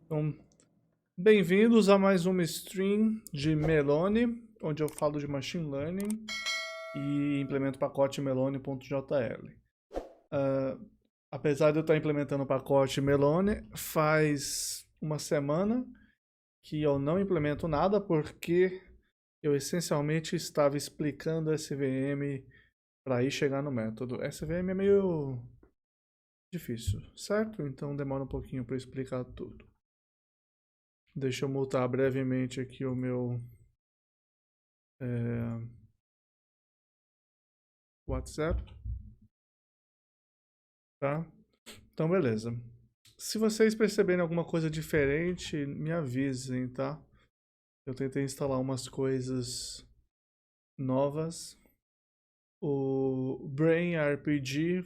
Então, bem-vindos a mais uma stream de Melone, onde eu falo de Machine Learning e implemento o pacote Melone.jl. Apesar de eu estar implementando o pacote Melone, faz uma semana que eu não implemento nada porque eu essencialmente estava explicando SVM para aí chegar no método. SVM é meio difícil, certo? Então demora um pouquinho para explicar tudo. Deixa eu mutar brevemente aqui o meu WhatsApp, tá? Então, beleza. Se vocês perceberem alguma coisa diferente, me avisem, tá? Eu tentei instalar umas coisas novas. O Brain RPG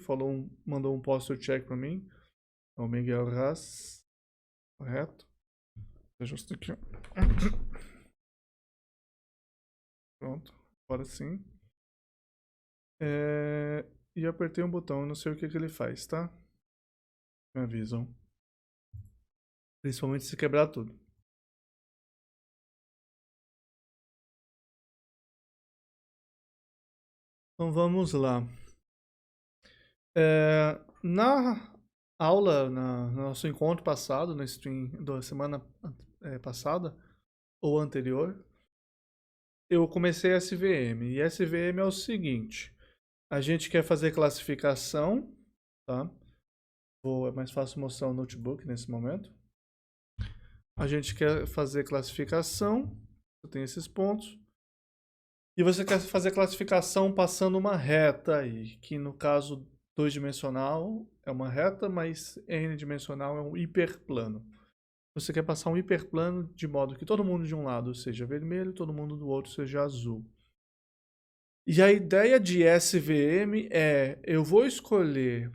mandou um posture check pra mim. É o Miguel Haas, correto? Ajusta aqui. Pronto, agora sim. E apertei um botão, não sei o que ele faz, tá? Me avisam. Principalmente se quebrar tudo. Então vamos lá. Na aula, no nosso encontro passado, na stream da semana passada, ou anterior, eu comecei SVM. E SVM é o seguinte: a gente quer fazer classificação, tá? É mais fácil mostrar o notebook nesse momento. A gente quer fazer classificação, eu tenho esses pontos. E você quer fazer classificação passando uma reta aí, que no caso 2-dimensional é uma reta, mas n-dimensional é um hiperplano. Você quer passar um hiperplano de modo que todo mundo de um lado seja vermelho, todo mundo do outro seja azul. E a ideia de SVM é, eu vou escolher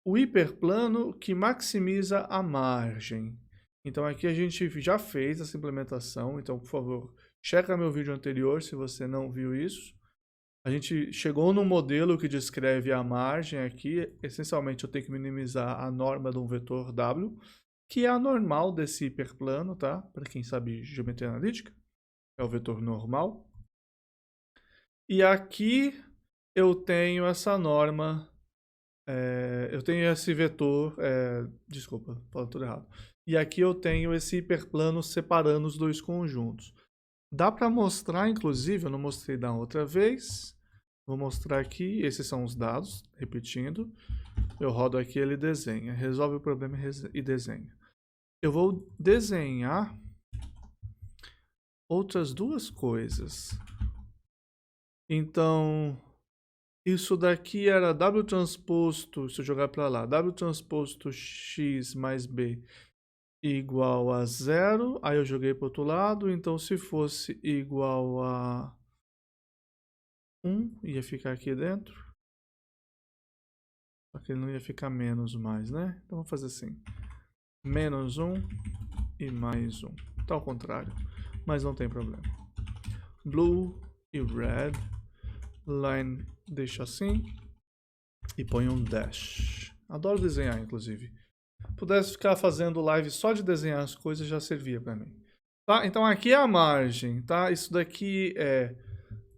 o hiperplano que maximiza a margem. Então aqui a gente já fez essa implementação, então por favor, checa meu vídeo anterior se você não viu isso. A gente chegou no modelo que descreve a margem aqui. Essencialmente eu tenho que minimizar a norma de um vetor W, que é a normal desse hiperplano, tá? Para quem sabe geometria analítica, é o vetor normal. E aqui eu tenho essa norma, eu tenho esse vetor, desculpa, falei tudo errado. E aqui eu tenho esse hiperplano separando os dois conjuntos. Dá para mostrar, inclusive, eu não mostrei da outra vez. Vou mostrar aqui, esses são os dados, repetindo. Eu rodo aqui, ele desenha, resolve o problema e desenha. Eu vou desenhar outras duas coisas. Então, isso daqui era W transposto, se eu jogar para lá, W transposto x mais b igual a 0. Aí eu joguei para o outro lado, então se fosse igual a 1, ia ficar aqui dentro. Só que ele não ia ficar menos mais, né? Então vamos fazer assim. Menos 1 e mais 1. Tá ao contrário, mas não tem problema. Blue e red. Line deixa assim. E põe um dash. Adoro desenhar, inclusive. Pudesse ficar fazendo live só de desenhar as coisas, já servia para mim. Tá? Então aqui é a margem, tá? Isso daqui é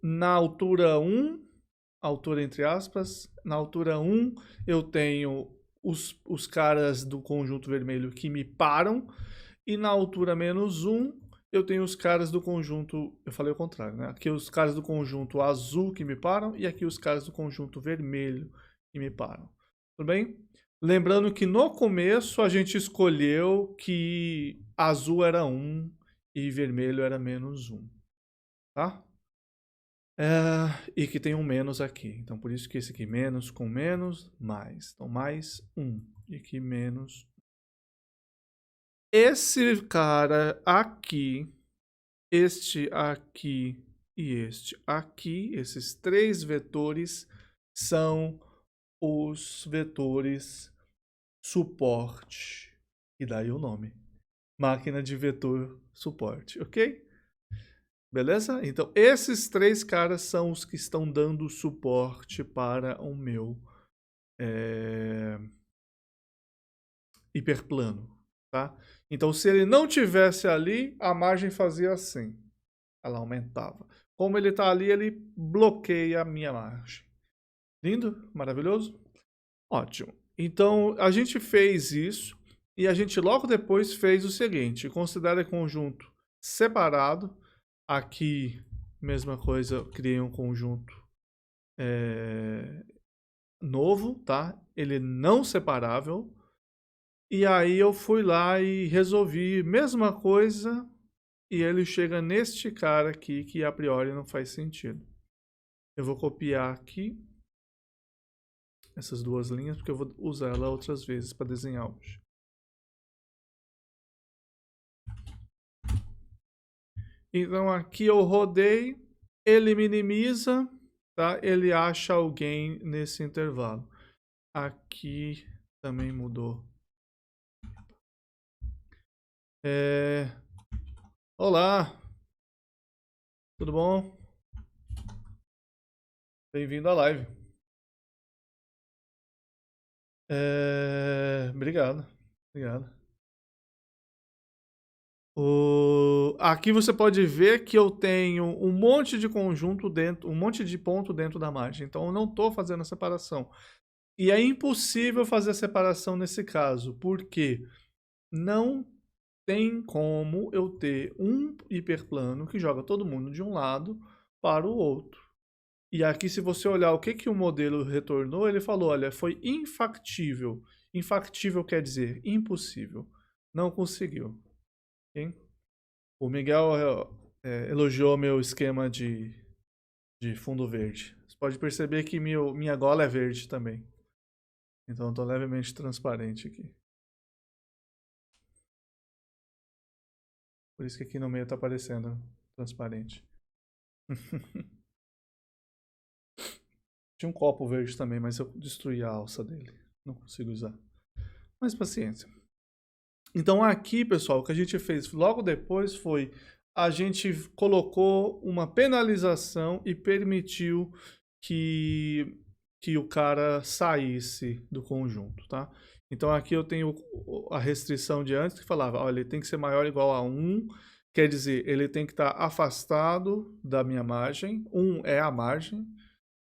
na altura 1, altura entre aspas. Na altura 1 eu tenho os caras do conjunto vermelho que me param. E na altura menos 1 eu tenho os caras do conjunto, eu falei o contrário, né? Aqui os caras do conjunto azul que me param e aqui os caras do conjunto vermelho que me param. Tudo bem? Lembrando que no começo a gente escolheu que azul era 1 e vermelho era menos 1. Tá? E que tem um menos aqui. Então por isso que esse aqui menos com menos, mais. Então mais 1. E aqui menos. Esse cara aqui, este aqui e este aqui, esses três vetores são os vetores suporte. E daí o nome. Máquina de vetor suporte, ok? Beleza? Então, esses três caras são os que estão dando suporte para o meu hiperplano, tá? Então, se ele não tivesse ali, a margem fazia assim. Ela aumentava. Como ele está ali, ele bloqueia a minha margem. Lindo? Maravilhoso? Ótimo. Então, a gente fez isso e a gente logo depois fez o seguinte. Considere conjunto separado. Aqui, mesma coisa, eu criei um conjunto novo, tá? Ele não separável. E aí eu fui lá e resolvi mesma coisa e ele chega neste cara aqui que a priori não faz sentido. Eu vou copiar aqui essas duas linhas porque eu vou usar ela outras vezes para desenhar hoje. Então aqui eu rodei, ele minimiza, tá? Ele acha alguém nesse intervalo. Aqui também mudou. Olá, tudo bom? Bem-vindo à live. Obrigado, obrigado. Aqui você pode ver que eu tenho um monte de conjunto dentro, um monte de ponto dentro da margem. Então eu não estou fazendo a separação. E é impossível fazer a separação nesse caso, porque não tem como eu ter um hiperplano que joga todo mundo de um lado para o outro. E aqui, se você olhar o que o modelo retornou, ele falou, olha, foi infactível. Infactível quer dizer impossível. Não conseguiu. Okay? O Miguel elogiou meu esquema de fundo verde. Você pode perceber que minha gola é verde também. Então, eu estou levemente transparente aqui. Por isso que aqui no meio está aparecendo transparente. Tinha um copo verde também, mas eu destruí a alça dele. Não consigo usar. Mas paciência. Então aqui, pessoal, o que a gente fez logo depois foi a gente colocou uma penalização e permitiu que o cara saísse do conjunto, tá? Então aqui eu tenho a restrição de antes que falava, olha, ele tem que ser maior ou igual a 1, quer dizer, ele tem que estar afastado da minha margem, 1 é a margem,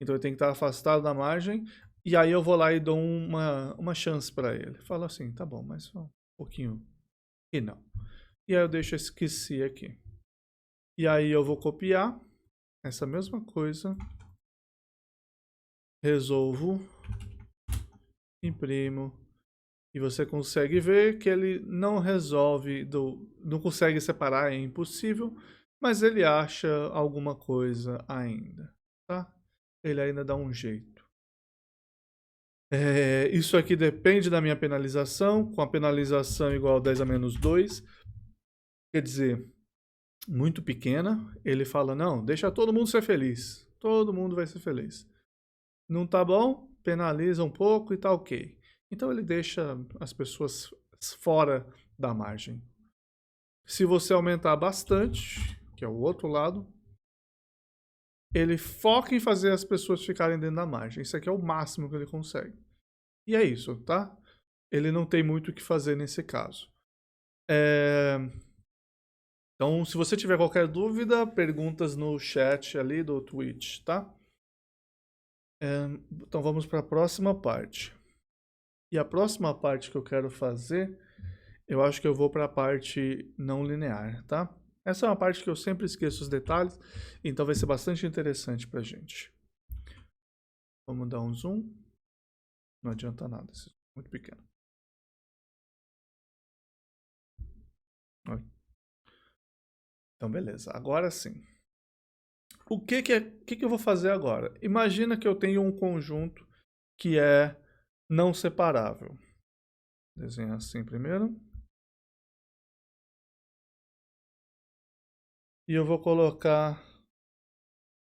então ele tem que estar afastado da margem, e aí eu vou lá e dou uma chance para ele. Falo assim, tá bom, mas só um pouquinho, e não. E aí eu deixo esqueci aqui. E aí eu vou copiar essa mesma coisa, resolvo, imprimo, e você consegue ver que ele não resolve, não consegue separar, é impossível, mas ele acha alguma coisa ainda, tá? Ele ainda dá um jeito. Isso aqui depende da minha penalização, com a penalização igual a 10 a menos 2, quer dizer, muito pequena, ele fala, não, deixa todo mundo ser feliz, todo mundo vai ser feliz. Não tá bom? Penaliza um pouco e tá ok. Então ele deixa as pessoas fora da margem. Se você aumentar bastante, que é o outro lado, ele foca em fazer as pessoas ficarem dentro da margem. Isso aqui é o máximo que ele consegue. E é isso, tá? Ele não tem muito o que fazer nesse caso. Então, se você tiver qualquer dúvida, perguntas no chat ali do Twitch, tá? Então vamos para a próxima parte. E a próxima parte que eu quero fazer, eu acho que eu vou para a parte não linear, tá? Essa é uma parte que eu sempre esqueço os detalhes, então vai ser bastante interessante para a gente. Vamos dar um zoom. Não adianta nada, esse zoom é muito pequeno. Então, beleza. Agora sim. O que eu vou fazer agora? Imagina que eu tenho um conjunto que é não separável. Desenhar assim primeiro. E eu vou colocar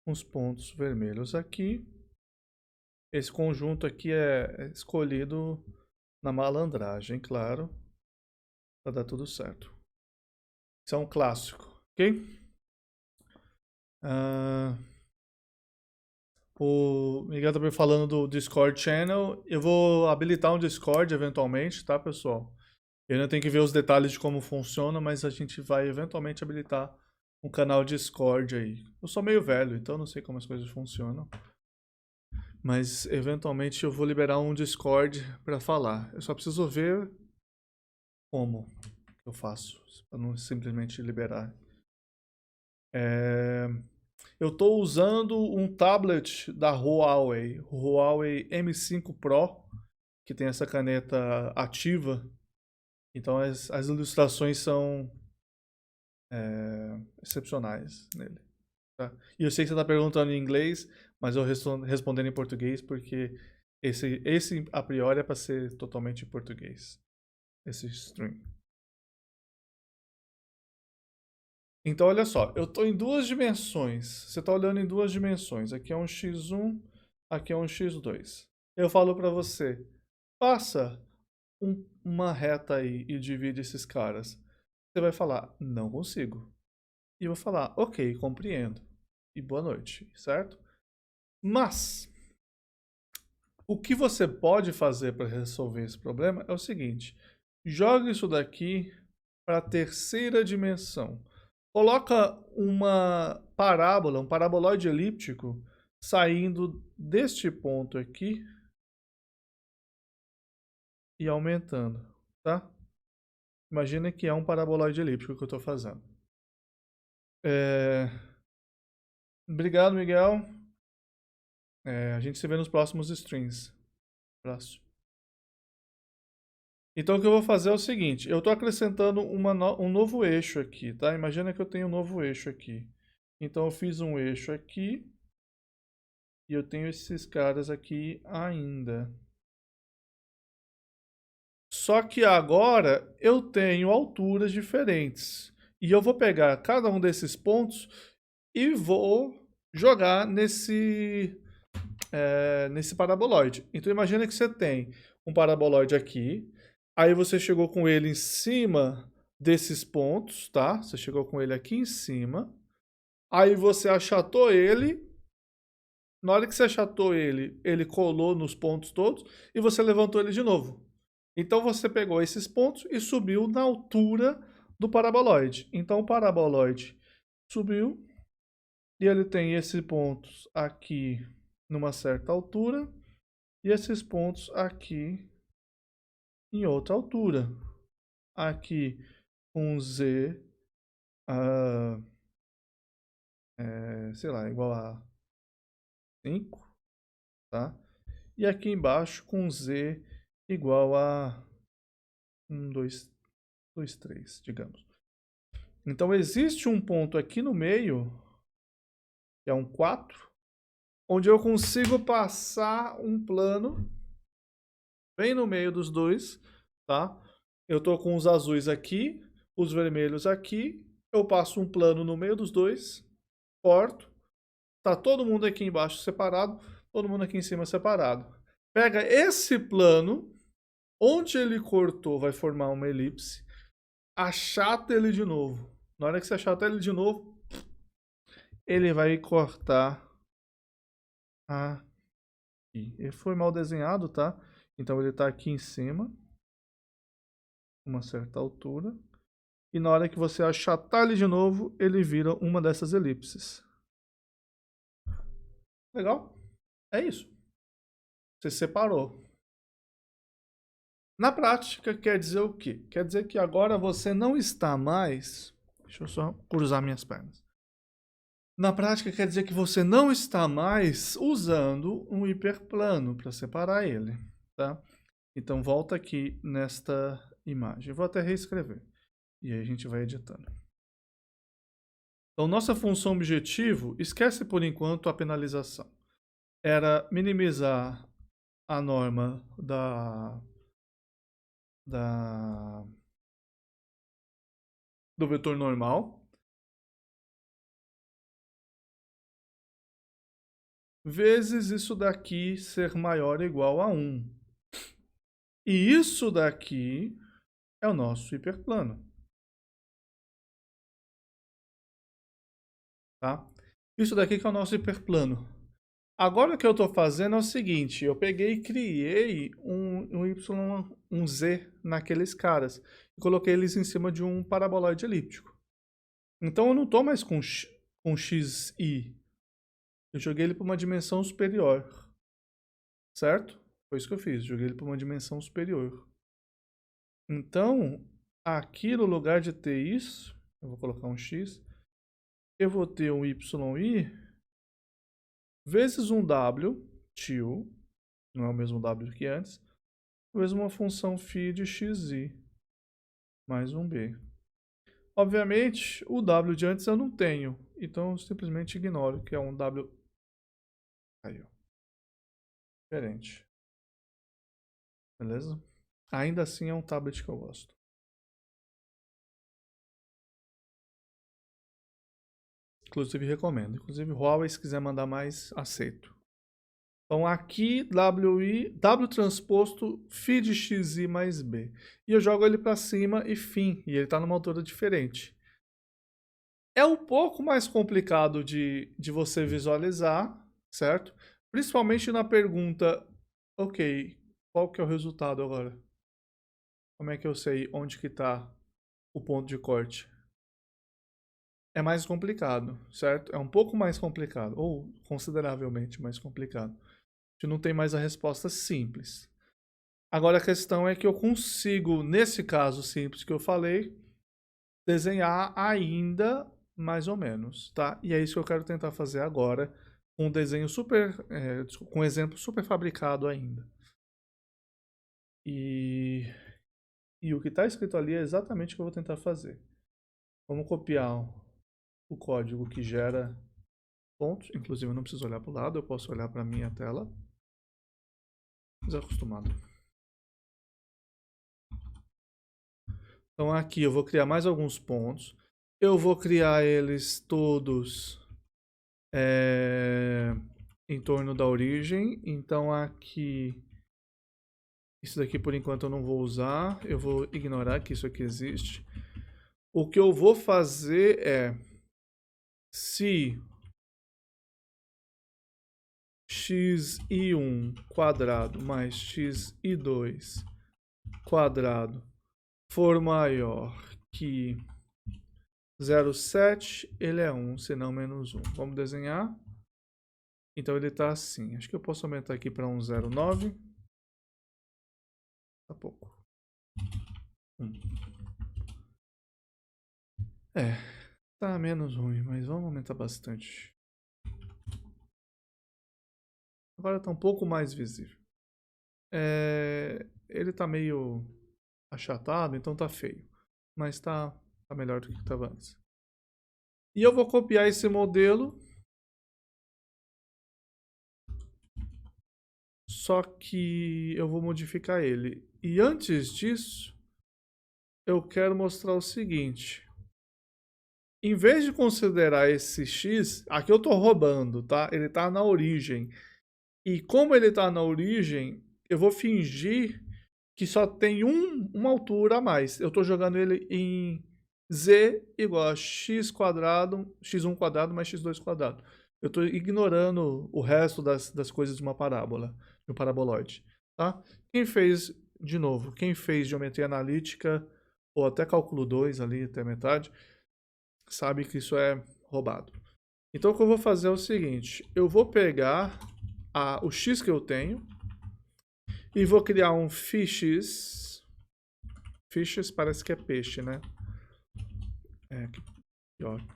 uns pontos vermelhos aqui. Esse conjunto aqui é escolhido na malandragem, claro, para dar tudo certo. Isso é um clássico, ok? O Miguel também falando do Discord Channel. Eu vou habilitar um Discord eventualmente, tá, pessoal? Eu ainda tenho que ver os detalhes de como funciona, mas a gente vai eventualmente habilitar um canal Discord aí. Eu sou meio velho, então não sei como as coisas funcionam. Mas eventualmente eu vou liberar um Discord para falar. Eu só preciso ver como eu faço, para não simplesmente liberar. Eu estou usando um tablet da Huawei, o Huawei M5 Pro, que tem essa caneta ativa. Então as ilustrações são excepcionais nele. Tá? E eu sei que você está perguntando em inglês, mas eu respondendo em português porque esse a priori é para ser totalmente em português. Esse stream. Então, olha só, eu estou em duas dimensões. Você está olhando em duas dimensões. Aqui é um x1, aqui é um x2. Eu falo para você, passa uma reta aí e divide esses caras. Você vai falar, não consigo. E eu vou falar, ok, compreendo. E boa noite, certo? Mas, o que você pode fazer para resolver esse problema é o seguinte: joga isso daqui para a terceira dimensão. Coloca uma parábola, um paraboloide elíptico, saindo deste ponto aqui e aumentando, tá? Imagina que é um paraboloide elíptico que eu estou fazendo. Obrigado, Miguel. A gente se vê nos próximos streams. Abraço. Então o que eu vou fazer é o seguinte, eu estou acrescentando um novo eixo aqui, tá? Imagina que eu tenho um novo eixo aqui. Então eu fiz um eixo aqui e eu tenho esses caras aqui ainda. Só que agora eu tenho alturas diferentes. E eu vou pegar cada um desses pontos e vou jogar nesse paraboloide. Então imagina que você tem um paraboloide aqui, aí você chegou com ele em cima desses pontos, tá? Você chegou com ele aqui em cima, aí você achatou ele, na hora que você achatou ele, ele colou nos pontos todos e você levantou ele de novo. Então você pegou esses pontos e subiu na altura do paraboloide. Então o paraboloide subiu e ele tem esses pontos aqui numa certa altura e esses pontos aqui em outra altura. Aqui um Z, sei lá, igual a 5, tá? E aqui embaixo com Z igual a 1, 2, 3, digamos. Então existe um ponto aqui no meio, que é um 4, onde eu consigo passar um plano bem no meio dos dois, tá? Eu tô com os azuis aqui, os vermelhos aqui, eu passo um plano no meio dos dois, corto, tá todo mundo aqui embaixo separado, todo mundo aqui em cima separado. Pega esse plano, onde ele cortou vai formar uma elipse, achata ele de novo. Na hora que você achatar ele de novo, ele vai cortar aqui. Ele foi mal desenhado, tá? Então ele tá aqui em cima, uma certa altura. E na hora que você achatar ele de novo, ele vira uma dessas elipses. Legal? É isso. Você separou. Na prática, quer dizer o quê? Quer dizer que agora você não está mais. Deixa eu só cruzar minhas pernas. Na prática, quer dizer que você não está mais usando um hiperplano para separar ele, tá? Então, volta aqui nesta imagem. Eu vou até reescrever. E aí a gente vai editando. Então, nossa função objetivo, esquece por enquanto a penalização. Era minimizar a norma do vetor normal, vezes isso daqui ser maior ou igual a 1. E isso daqui é o nosso hiperplano. Tá? Isso daqui que é o nosso hiperplano. Agora o que eu estou fazendo é o seguinte, eu peguei e criei um Z naqueles caras. E coloquei eles em cima de um paraboloide elíptico. Então eu não estou mais com XI. Eu joguei ele para uma dimensão superior. Certo? Foi isso que eu fiz, joguei ele para uma dimensão superior. Então, aqui no lugar de ter isso, eu vou colocar um x, eu vou ter um yi vezes um w, tio, não é o mesmo w que antes, vezes uma função φ de xi, mais um b. Obviamente, o w de antes eu não tenho, então eu simplesmente ignoro, que é um w... Aí, ó. Diferente. Beleza? Ainda assim é um tablet que eu gosto. Inclusive recomendo. Inclusive Huawei, se quiser mandar mais, aceito. Então aqui W transposto φ de xi mais b. E eu jogo ele para cima e fim. E ele está numa altura diferente. É um pouco mais complicado de você visualizar, certo? Principalmente na pergunta, ok, qual que é o resultado agora? Como é que eu sei onde que está o ponto de corte? É mais complicado, certo? É um pouco mais complicado, ou consideravelmente mais complicado. A gente não tem mais a resposta simples. Agora a questão é que eu consigo, nesse caso simples que eu falei, desenhar ainda mais ou menos, tá? E é isso que eu quero tentar fazer agora, com um desenho com um exemplo super fabricado ainda. E o que está escrito ali é exatamente o que eu vou tentar fazer. Vamos copiar o código que gera pontos. Inclusive eu não preciso olhar para o lado, eu posso olhar para a minha tela. Desacostumado. Então aqui eu vou criar mais alguns pontos. Eu vou criar eles todos em torno da origem. Então aqui, isso daqui por enquanto eu não vou usar. Eu vou ignorar que isso aqui existe. O que eu vou fazer é, se xi1 quadrado mais xi2 quadrado for maior que 0,7, ele é 1, senão menos 1. Vamos desenhar. Então ele está assim. Acho que eu posso aumentar aqui para 1,09. Tá pouco. 1. Tá menos ruim, mas vamos aumentar bastante. Agora está um pouco mais visível. Ele está meio achatado, então tá feio. Mas tá melhor do que estava antes. E eu vou copiar esse modelo. Só que eu vou modificar ele. E antes disso, eu quero mostrar o seguinte. Em vez de considerar esse x, aqui eu estou roubando, tá? Ele está na origem. E como ele está na origem, eu vou fingir que só tem uma altura a mais. Eu estou jogando ele em z igual a x quadrado, x1 quadrado mais x2 quadrado. Eu estou ignorando o resto das coisas de uma parábola, de um paraboloide. Tá? Quem fez, de novo, quem fez geometria analítica ou até cálculo 2 ali, até metade, sabe que isso é roubado. Então o que eu vou fazer é o seguinte, eu vou pegar o x que eu tenho e vou criar um φx. Fishes parece que é peixe, né?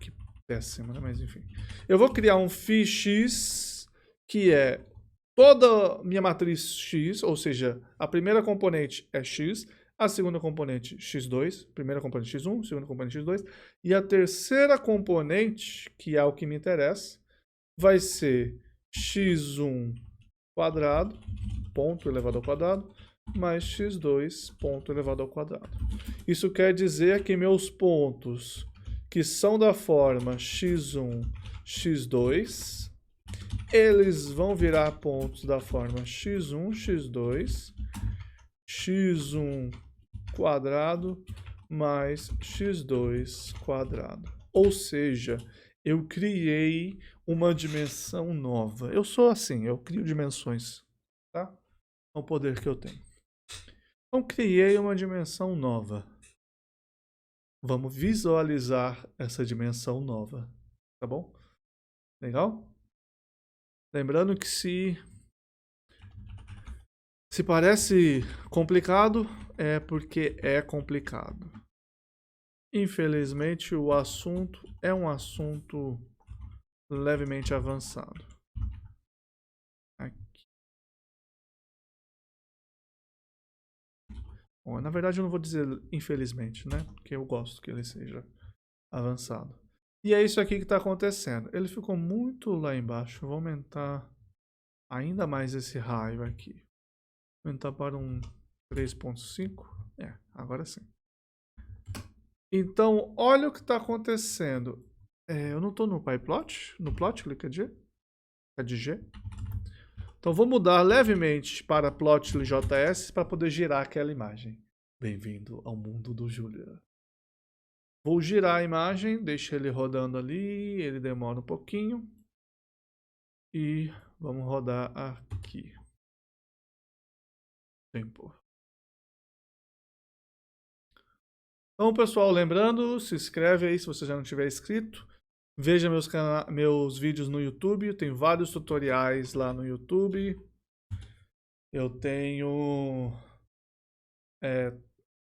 Que péssimo, né? Mas enfim. Eu vou criar um φx que é toda minha matriz x, ou seja, a primeira componente é x, a segunda componente x2, primeira componente x1, segunda componente x2, e a terceira componente, que é o que me interessa, vai ser x1 quadrado, ponto elevado ao quadrado, mais x2, ponto elevado ao quadrado. Isso quer dizer que meus pontos, que são da forma x1, x2, eles vão virar pontos da forma x1, x2, x1 quadrado mais x2 quadrado. Ou seja, eu criei uma dimensão nova. Eu sou assim, eu crio dimensões, tá? É o poder que eu tenho. Então, criei uma dimensão nova. Vamos visualizar essa dimensão nova, tá bom? Legal? Lembrando que se parece complicado, é porque é complicado. Infelizmente, o assunto é um assunto levemente avançado. Aqui. Bom, na verdade, eu não vou dizer infelizmente, né? Porque eu gosto que ele seja avançado. E é isso aqui que está acontecendo. Ele ficou muito lá embaixo. Vou aumentar ainda mais esse raio aqui. Aumentar para um 3.5. É, agora sim. Então, olha o que está acontecendo. Eu não estou no PyPlot. No plot, clica G. É de G. Então, vou mudar levemente para Plotly.js para poder girar aquela imagem. Bem-vindo ao mundo do Julia. Vou girar a imagem, deixa ele rodando ali, ele demora um pouquinho. E vamos rodar aqui. Tempo. Então, pessoal, lembrando, se inscreve aí se você já não tiver inscrito. Veja meus vídeos no YouTube, tem vários tutoriais lá no YouTube. Eu tenho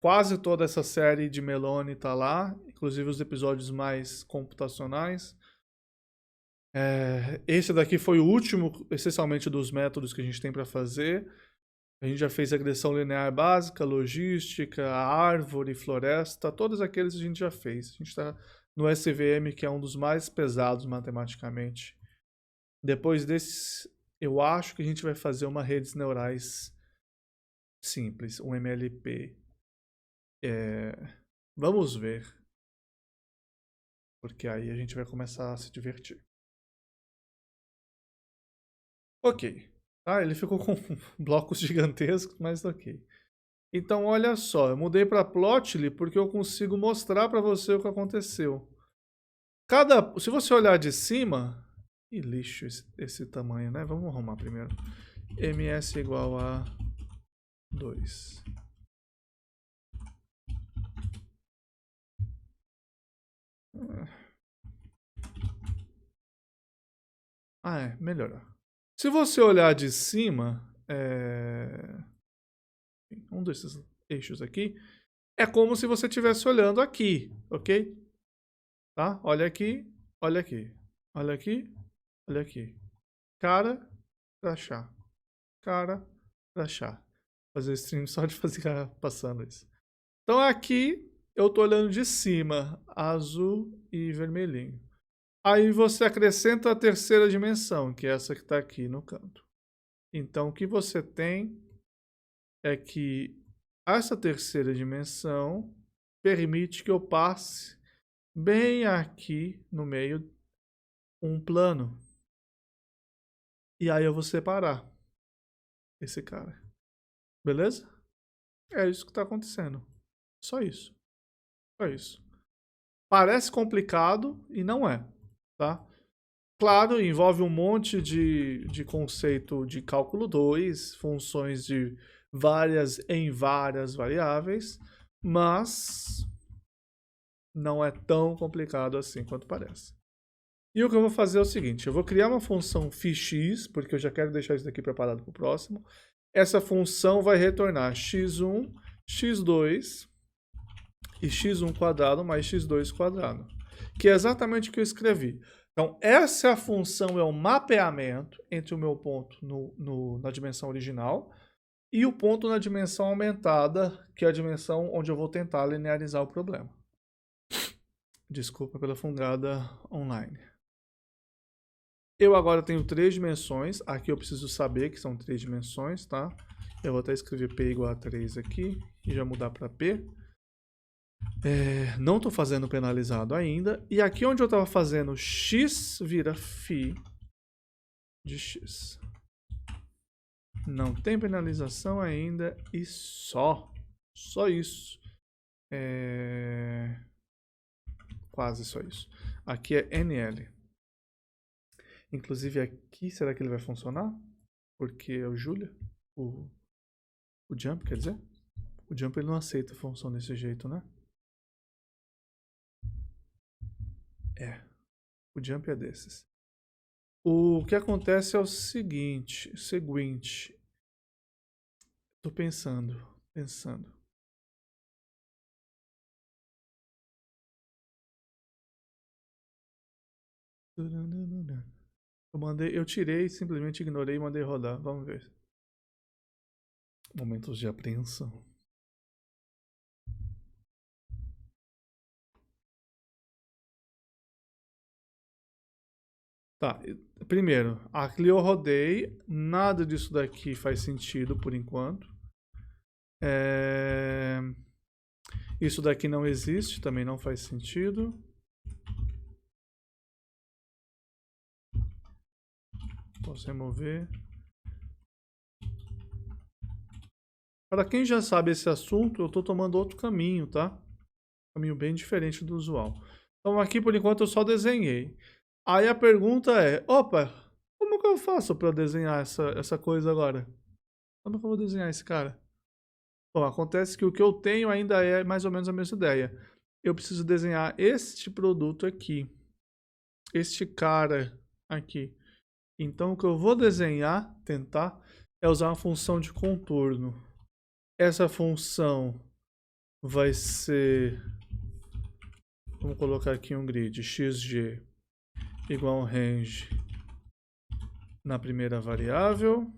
quase toda essa série de Meloni tá lá, inclusive os episódios mais computacionais. Esse daqui foi o último, essencialmente, dos métodos que a gente tem para fazer. A gente já fez regressão linear básica, logística, árvore, floresta, todos aqueles a gente já fez. A gente está no SVM, que é um dos mais pesados matematicamente. Depois desses, eu acho que a gente vai fazer uma redes neurais simples, um MLP. Vamos ver. Porque aí a gente vai começar a se divertir. Ok. Ele ficou com blocos gigantescos, mas ok. Então, olha só, eu mudei para Plotly porque eu consigo mostrar para você o que aconteceu. Se você olhar de cima... Ih, lixo esse tamanho, né? Vamos arrumar primeiro. ms igual a 2. Melhorou. Se você olhar de cima, um desses eixos aqui, é como se você estivesse olhando aqui, ok? Tá? Olha aqui, olha aqui, olha aqui, olha aqui. Cara, crachá. Cara, crachá. Fazer stream só de ficar passando isso. Então aqui eu tô olhando de cima, azul e vermelhinho. Aí você acrescenta a terceira dimensão, que é essa que está aqui no canto. Então o que você tem é que essa terceira dimensão permite que eu passe bem aqui no meio um plano. E aí eu vou separar esse cara. Beleza? É isso que está acontecendo. Só isso. Só isso. Parece complicado e não é, tá? Claro, envolve um monte de conceito de cálculo 2, funções de em várias variáveis, mas não é tão complicado assim quanto parece. E o que eu vou fazer é o seguinte, eu vou criar uma função φx, porque eu já quero deixar isso daqui preparado para o próximo. Essa função vai retornar x1, x2 e x1² mais x2², que é exatamente o que eu escrevi. Então, essa é a função, é o mapeamento entre o meu ponto na dimensão original e o ponto na dimensão aumentada, que é a dimensão onde eu vou tentar linearizar o problema. Desculpa pela fungada online. Eu agora tenho 3 dimensões. Aqui eu preciso saber que são 3 dimensões, tá? Eu vou até escrever P igual a 3 aqui e já mudar para P. Não estou fazendo penalizado ainda. E aqui onde eu estava fazendo x vira φ de x. Não tem penalização ainda e só isso. quase só isso. Aqui é NL. Inclusive aqui, será que ele vai funcionar? Porque é o Julia, o jump, quer dizer? O jump ele não aceita função desse jeito, né? É, o jump é desses. O que acontece é o seguinte, tô pensando. Eu tirei, simplesmente ignorei e mandei rodar. Vamos ver. Momentos de apreensão. Tá, primeiro, aqui eu rodei, nada disso daqui faz sentido por enquanto. Isso daqui não existe, também não faz sentido. Posso remover. Para quem já sabe esse assunto, eu estou tomando outro caminho, tá? Caminho bem diferente do usual. Então aqui por enquanto eu só desenhei. Aí a pergunta é, opa, como que eu faço para desenhar essa coisa agora? Como que eu vou desenhar esse cara? Bom, acontece que o que eu tenho ainda é mais ou menos a mesma ideia. Eu preciso desenhar este produto aqui. Este cara aqui. Então o que eu vou desenhar, tentar, é usar uma função de contorno. Essa função vai ser... Vamos colocar aqui um grid. XG igual a um range na primeira variável.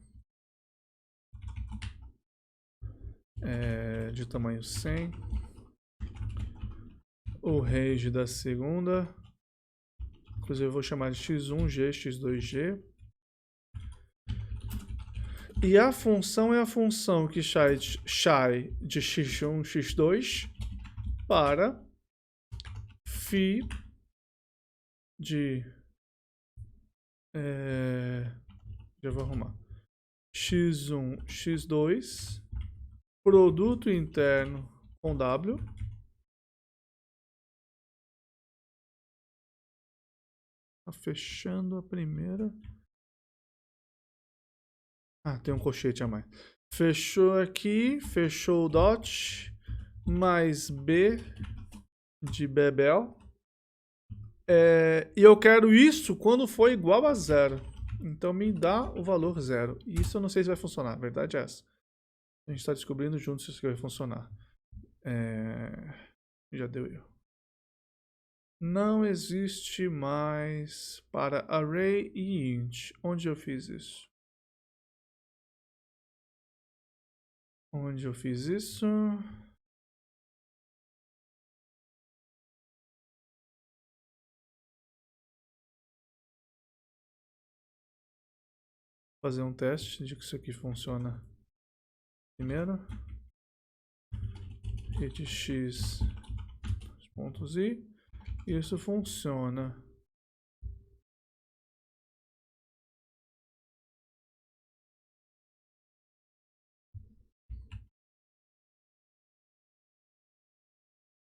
De tamanho 100. O range da segunda. Inclusive eu vou chamar de x1g, x2g. E a função é a função que sai de x1, x2 para φ de... já vou arrumar. x1, x2, produto interno com W. Tá fechando a primeira. Ah, tem um colchete a mais. Fechou aqui, fechou o dot, mais B de Bebel. E eu quero isso quando for igual a 0. Então me dá o valor 0. E isso eu não sei se vai funcionar, a verdade é essa. A gente está descobrindo juntos se isso vai funcionar. Já deu erro. Não existe mais para array e int. Onde eu fiz isso? Onde eu fiz isso? Vou fazer um teste de que isso aqui funciona. Primeiro. Hit x pontos i. Isso funciona.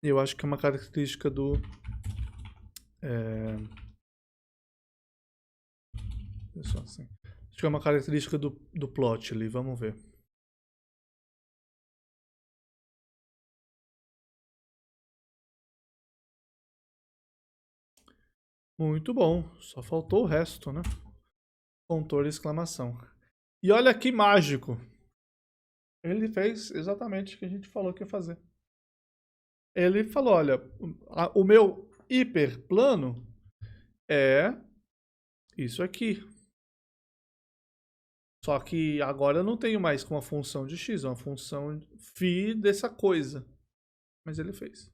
Eu acho que é uma característica do... assim. Acho que é uma característica do plot ali. Vamos ver. Muito bom. Só faltou o resto, né? Contorno, exclamação. E olha que mágico. Ele fez exatamente o que a gente falou que ia fazer. Ele falou, olha, o meu hiperplano é isso aqui. Só que agora eu não tenho mais com uma função de x, é uma função φ dessa coisa. Mas ele fez.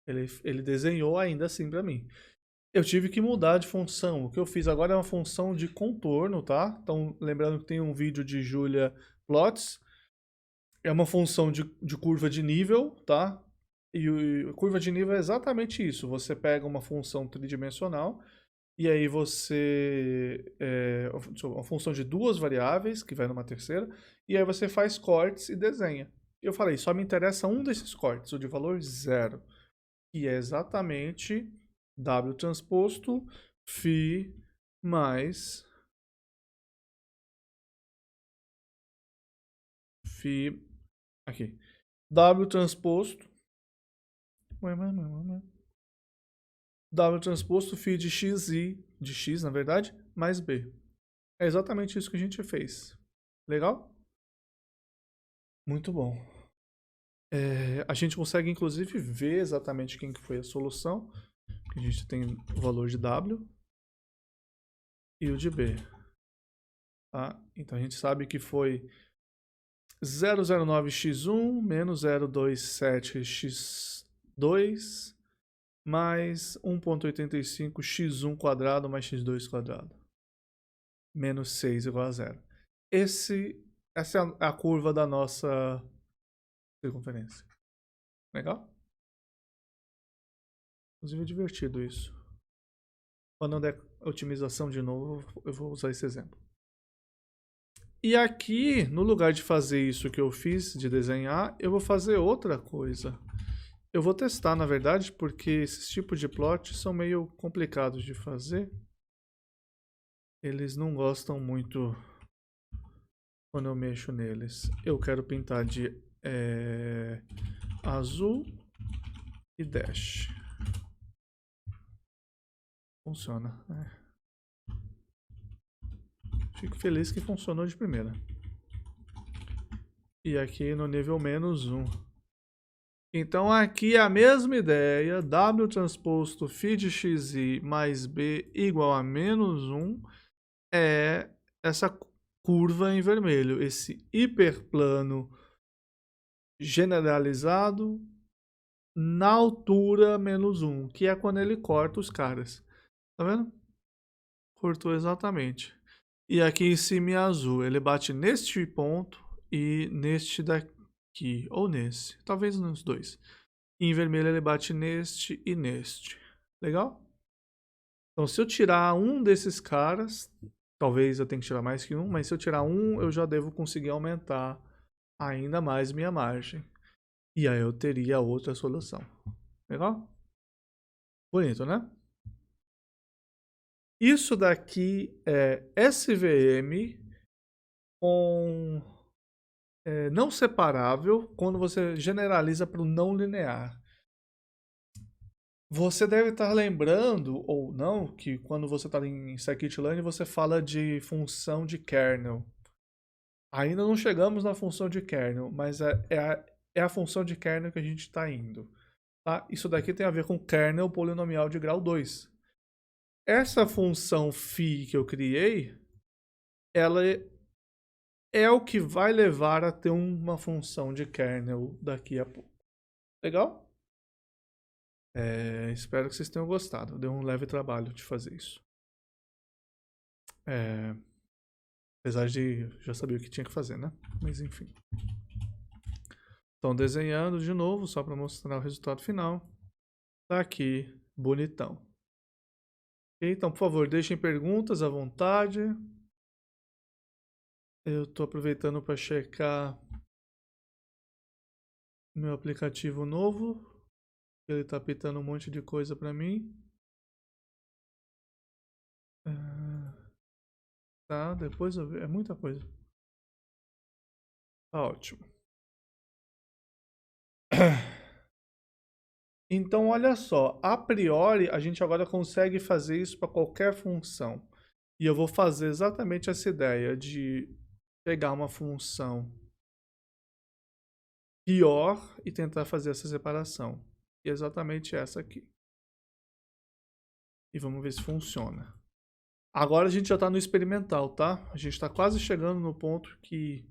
Ele desenhou ainda assim para mim. Eu tive que mudar de função. O que eu fiz agora é uma função de contorno, tá? Então, lembrando que tem um vídeo de Julia Plots. É uma função de curva de nível, tá? E curva de nível é exatamente isso. Você pega uma função tridimensional e aí você... uma função de duas variáveis, que vai numa terceira, e aí você faz cortes e desenha. Eu falei, só me interessa um desses cortes, o de valor 0. que é exatamente W transposto φ mais φ aqui. W transposto W transposto φ de xi, de x na verdade, mais b. É exatamente isso que a gente fez. Legal? Muito bom. A gente consegue inclusive ver exatamente quem que foi a solução. A gente tem o valor de W e o de B. Tá? Então a gente sabe que foi 009x1 menos 027x2 mais 1,85x1 quadrado mais x2 quadrado. Menos 6 igual a 0. Essa é a curva da nossa circunferência. Legal? Inclusive é divertido isso. Quando eu der otimização de novo, eu vou usar esse exemplo. E aqui, no lugar de fazer isso que eu fiz, de desenhar, eu vou fazer outra coisa. Eu vou testar, na verdade, porque esses tipos de plot são meio complicados de fazer. Eles não gostam muito quando eu mexo neles. Eu quero pintar de azul e dash. Funciona. Fico feliz que funcionou de primeira. E aqui no nível menos 1. Então aqui é a mesma ideia. W transposto φ de xi mais b igual a menos 1 é essa curva em vermelho. Esse hiperplano generalizado na altura menos 1, que é quando ele corta os caras. Tá vendo? Cortou exatamente. E aqui em cima é azul. Ele bate neste ponto e neste daqui. Ou nesse. Talvez nos dois. E em vermelho ele bate neste e neste. Legal? Então se eu tirar um desses caras, talvez eu tenha que tirar mais que um, mas se eu tirar um, eu já devo conseguir aumentar ainda mais minha margem. E aí eu teria outra solução. Legal? Bonito, né? Isso daqui é SVM com não separável quando você generaliza para o não linear. Você deve estar lembrando, ou não, que quando você está em scikit-learn você fala de função de kernel. Ainda não chegamos na função de kernel, mas é a função de kernel que a gente está indo. Tá? Isso daqui tem a ver com kernel polinomial de grau 2. Essa função φ que eu criei, ela é o que vai levar a ter uma função de kernel daqui a pouco. Legal? Espero que vocês tenham gostado. Deu um leve trabalho de fazer isso. Apesar de já saber o que tinha que fazer, né? Mas enfim. Então, desenhando de novo, só para mostrar o resultado final. Tá aqui, bonitão. Okay? Então, por favor, deixem perguntas à vontade. Eu estou aproveitando para checar meu aplicativo novo. Ele está pitando um monte de coisa para mim. Tá, depois eu vejo. É muita coisa. Tá ótimo. Então, olha só. A priori, a gente agora consegue fazer isso para qualquer função. E eu vou fazer exatamente essa ideia de pegar uma função pior e tentar fazer essa separação. E é exatamente essa aqui. E vamos ver se funciona. Agora a gente já está no experimental, tá? A gente está quase chegando no ponto que...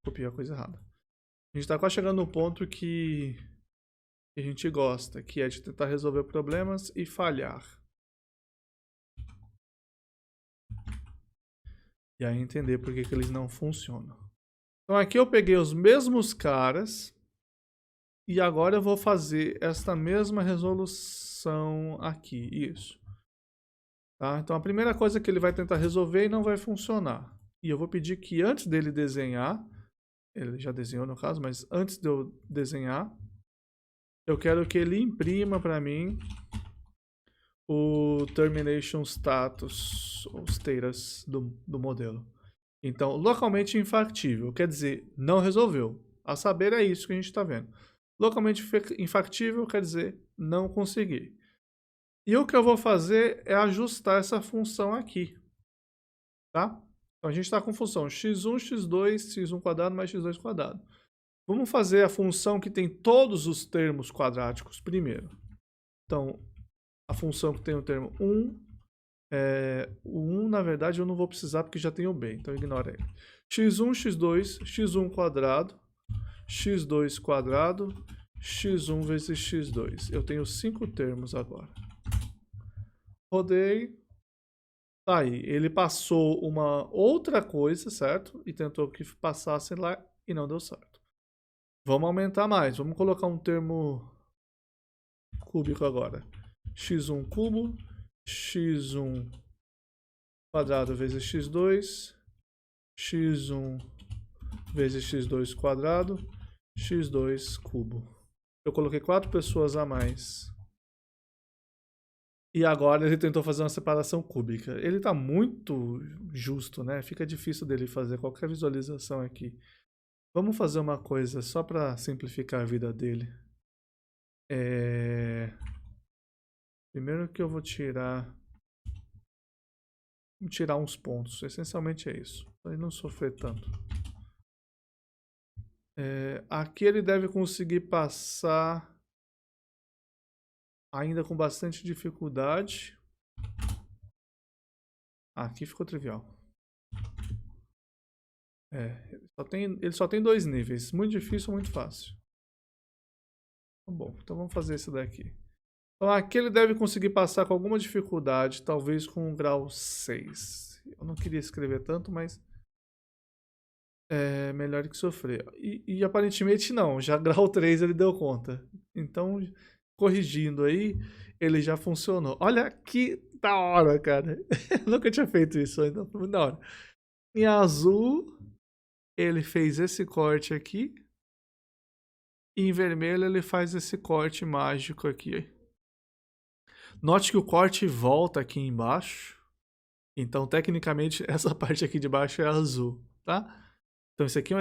Copiei a coisa errada. A gente está quase chegando no ponto que a gente gosta, que é de tentar resolver problemas e falhar. E aí entender por que eles não funcionam. Então aqui eu peguei os mesmos caras e agora eu vou fazer esta mesma resolução aqui, isso. Tá? Então a primeira coisa que ele vai tentar resolver e não vai funcionar. E eu vou pedir que antes dele desenhar, ele já desenhou no caso, mas antes de eu desenhar, eu quero que ele imprima para mim o termination status, ou status do modelo. Então, localmente infactível, quer dizer, não resolveu. A saber, é isso que a gente está vendo. Localmente infactível quer dizer não consegui. E o que eu vou fazer é ajustar essa função aqui. Tá? Então, a gente está com função x1, x2, x1 quadrado mais x2 quadrado. Vamos fazer a função que tem todos os termos quadráticos primeiro. Então, a função que tem o termo 1, o 1, na verdade, eu não vou precisar porque já tem o b, então ignora ele. x1, x2, x1 quadrado, x2 quadrado, x1 vezes x2. Eu tenho 5 termos agora. Rodei. Tá aí, ele passou uma outra coisa, certo? E tentou que passasse lá e não deu certo. Vamos aumentar mais, vamos colocar um termo cúbico agora. x1 cubo, x1 quadrado vezes x2, x1 vezes x2 quadrado, x2 cubo. Eu coloquei 4 pessoas a mais. E agora ele tentou fazer uma separação cúbica. Ele está muito justo, né? Fica difícil dele fazer qualquer visualização aqui. Vamos fazer uma coisa só para simplificar a vida dele. Primeiro que eu vou tirar uns pontos. Essencialmente é isso. Para ele não sofrer tanto. Aqui ele deve conseguir passar ainda com bastante dificuldade. Aqui ficou trivial. Ele só tem 2 níveis. Muito difícil ou muito fácil. Bom, então vamos fazer esse daqui. Então aqui ele deve conseguir passar com alguma dificuldade, talvez com um grau 6. Eu não queria escrever tanto, mas é melhor que sofrer. E aparentemente não, já grau 3 ele deu conta. Então, corrigindo aí, ele já funcionou. Olha que da hora, cara. Eu nunca tinha feito isso ainda, foi muito da hora. Em azul, ele fez esse corte aqui. E em vermelho ele faz esse corte mágico aqui. Note que o corte volta aqui embaixo. Então, tecnicamente, essa parte aqui de baixo é azul, tá? Então, isso aqui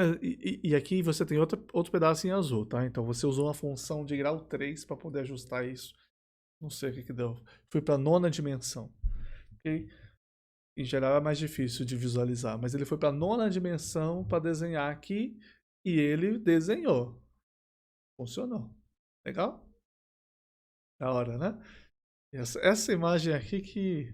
e aqui você tem outro pedaço em azul, tá? Então, você usou uma função de grau 3 para poder ajustar isso. Não sei o que deu. Fui para a 9ª dimensão. Ok? Em geral é mais difícil de visualizar, mas ele foi para a 9ª dimensão para desenhar aqui e ele desenhou. Funcionou. Legal? Da hora, né? Essa imagem aqui que...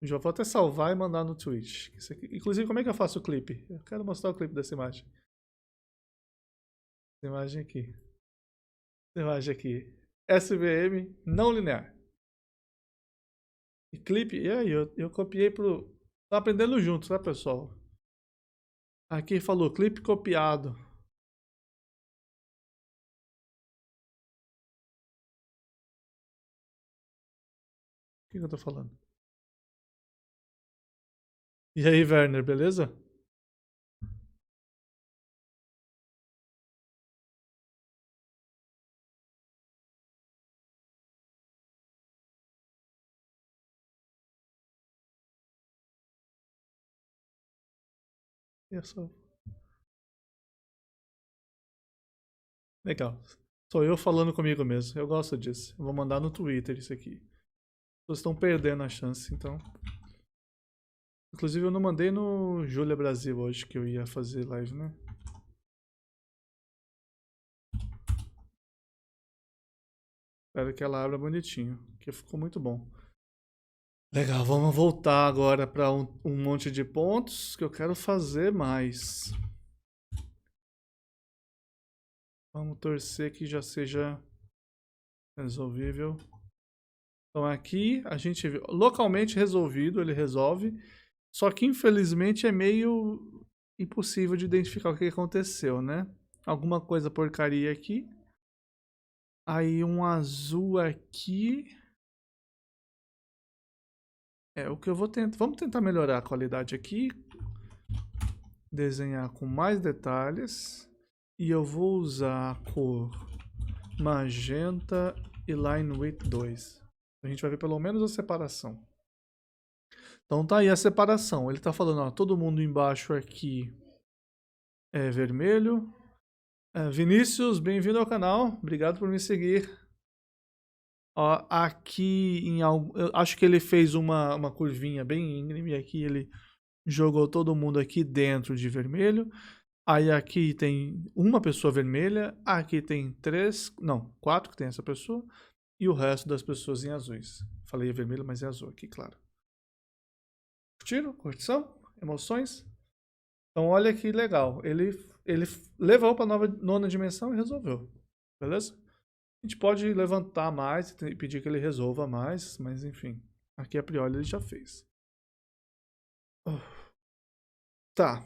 Já vou até salvar e mandar no Twitch. Inclusive, como é que eu faço o clipe? Eu quero mostrar o clipe dessa imagem. Essa imagem aqui. Essa imagem aqui. SVM não linear. E clipe... E aí, eu copiei pro... Tá aprendendo junto, tá, pessoal? Aqui falou clipe copiado. O que eu tô falando? E aí, Werner, beleza? Isso. Legal. Sou eu falando comigo mesmo. Eu gosto disso. Eu vou mandar no Twitter isso aqui. Vocês estão perdendo a chance, então. Inclusive, eu não mandei no Júlia Brasil hoje, que eu ia fazer live, né? Espero que ela abra bonitinho, que ficou muito bom. Legal, vamos voltar agora para um monte de pontos que eu quero fazer mais. Vamos torcer que já seja resolvível. Então aqui a gente viu localmente resolvido, ele resolve. Só que infelizmente é meio impossível de identificar o que aconteceu, né? Alguma coisa porcaria aqui. Aí um azul aqui. O que eu vou tentar... Vamos tentar melhorar a qualidade aqui. Desenhar com mais detalhes. E eu vou usar a cor magenta e line width 2. A gente vai ver pelo menos a separação. Então tá aí a separação. Ele tá falando, ó, todo mundo embaixo aqui é vermelho. Vinícius, bem-vindo ao canal. Obrigado por me seguir. Ó, aqui eu acho que ele fez uma curvinha bem íngreme. Aqui ele jogou todo mundo aqui dentro de vermelho. Aí aqui tem uma pessoa vermelha. Aqui tem 4 que tem essa pessoa. E o resto das pessoas em azuis. Falei vermelho, mas é azul aqui, claro. Curtiram? Curtição? Emoções? Então olha que legal. Ele levou para a nona dimensão e resolveu. Beleza? A gente pode levantar mais e pedir que ele resolva mais, mas enfim. Aqui a priori ele já fez. Tá.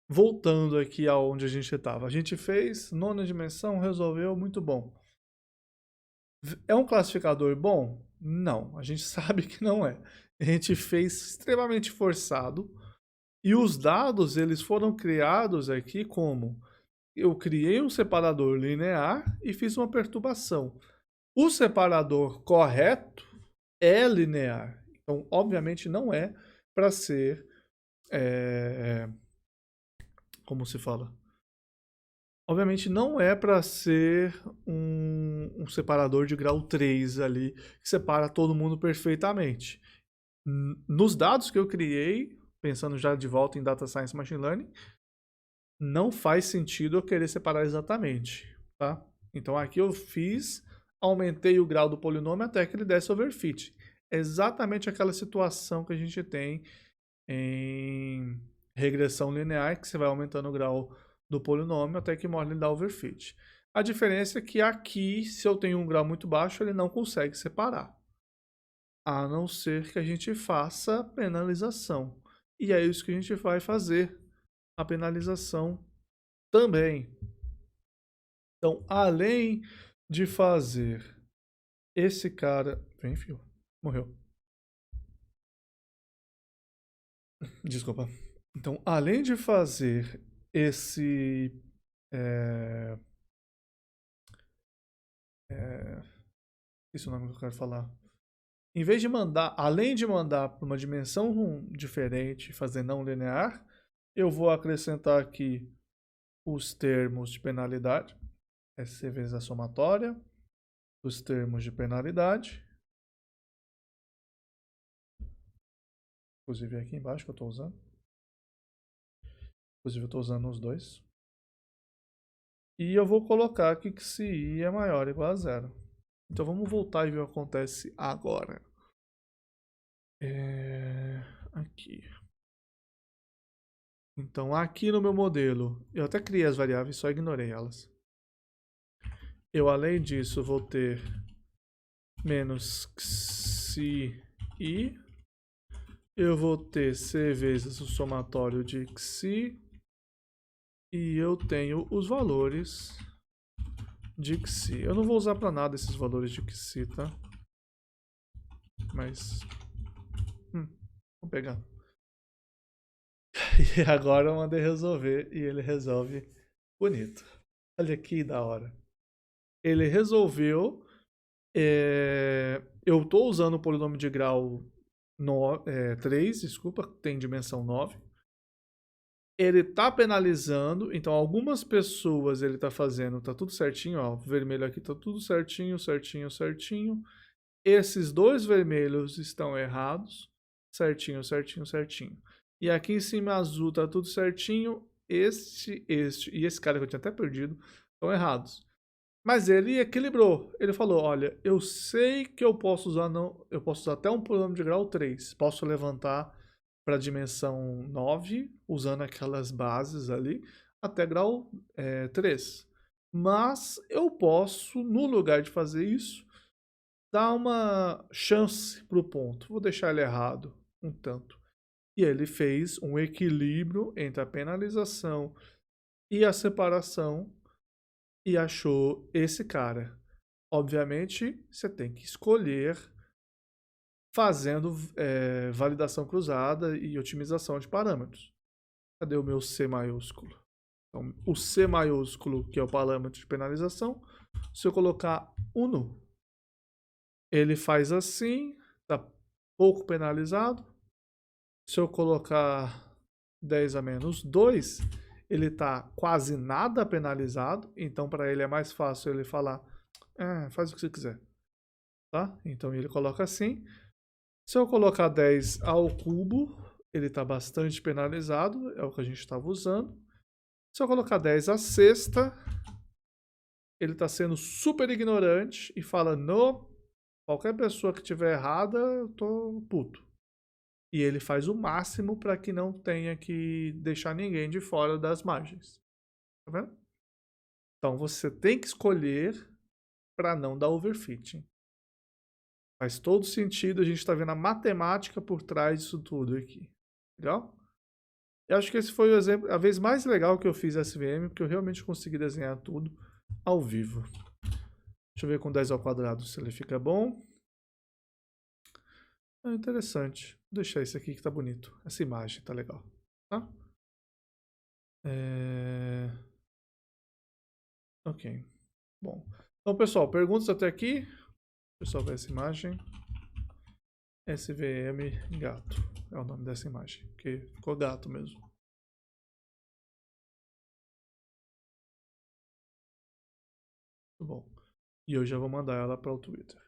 Voltando aqui aonde a gente estava. A gente fez nona dimensão, resolveu, muito bom. É um classificador bom? Não, a gente sabe que não é. A gente fez extremamente forçado e os dados eles foram criados aqui como eu criei um separador linear e fiz uma perturbação. O separador correto é linear, então obviamente não é para ser como se fala? Obviamente não é para ser um separador de grau 3 ali, que separa todo mundo perfeitamente. Nos dados que eu criei, pensando já de volta em Data Science e Machine Learning, não faz sentido eu querer separar exatamente, tá? Então aqui eu aumentei o grau do polinômio até que ele desse overfit. É exatamente aquela situação que a gente tem em regressão linear, que você vai aumentando o grau do polinômio até que uma hora ele dá overfit. A diferença é que aqui, se eu tenho um grau muito baixo, ele não consegue separar. A não ser que a gente faça penalização. E é isso que a gente vai fazer, a penalização também. Então, além de fazer esse cara... Vem, fio. Morreu. Desculpa. Então, além de fazer esse... Esse é o nome que eu quero falar. Em vez de mandar, além de mandar para uma dimensão diferente, fazer não linear, eu vou acrescentar aqui os termos de penalidade. SC vezes a somatória. Os termos de penalidade. Inclusive aqui embaixo que eu estou usando. Inclusive eu estou usando os dois. E eu vou colocar aqui que se I é maior ou igual a zero. Então vamos voltar e ver o que acontece agora. Aqui. Então aqui no meu modelo, eu até criei as variáveis, só ignorei elas. Eu além disso vou ter menos xi, eu vou ter c vezes o somatório de xi, e eu tenho os valores de xi. Eu não vou usar para nada esses valores de xi, tá? Mas... vou pegar. E agora eu mandei resolver e ele resolve bonito. Olha que da hora. Ele resolveu... eu estou usando o polinômio de grau 3, desculpa, tem dimensão 9. Ele está penalizando, então algumas pessoas ele está fazendo, tá tudo certinho, ó, vermelho aqui tá tudo certinho, certinho, certinho. Esses dois vermelhos estão errados, certinho, certinho, certinho. E aqui em cima azul tá tudo certinho, este e esse cara que eu tinha até perdido estão errados. Mas ele equilibrou. Ele falou, olha, eu sei que eu posso usar até um polinômio de grau 3. Posso levantar para a dimensão 9, usando aquelas bases ali, até grau 3. Mas eu posso, no lugar de fazer isso, dar uma chance para o ponto. Vou deixar ele errado um tanto. E ele fez um equilíbrio entre a penalização e a separação e achou esse cara. Obviamente, você tem que escolher fazendo validação cruzada e otimização de parâmetros. Cadê o meu C maiúsculo? Então, o C maiúsculo, que é o parâmetro de penalização, se eu colocar 1, ele faz assim, está pouco penalizado. Se eu colocar 10 a menos 2, ele está quase nada penalizado, então para ele é mais fácil ele falar, faz o que você quiser. Tá? Então ele coloca assim. Se eu colocar 10 ao cubo, ele está bastante penalizado, é o que a gente estava usando. Se eu colocar 10 à sexta, ele está sendo super ignorante e fala, não, qualquer pessoa que tiver errada, eu tô puto. E ele faz o máximo para que não tenha que deixar ninguém de fora das margens. Tá vendo? Então você tem que escolher para não dar overfitting. Faz todo sentido, a gente está vendo a matemática por trás disso tudo aqui. Legal? Eu acho que esse foi o exemplo, a vez mais legal que eu fiz SVM, porque eu realmente consegui desenhar tudo ao vivo. Deixa eu ver com 10 ao quadrado se ele fica bom. Interessante. Vou deixar esse aqui que tá bonito. Essa imagem tá legal. Tá? Ok. Bom. Então, pessoal, perguntas até aqui. O pessoal ver essa imagem. SVM gato. É o nome dessa imagem. Porque ficou gato mesmo. Muito bom. E eu já vou mandar ela para o Twitter.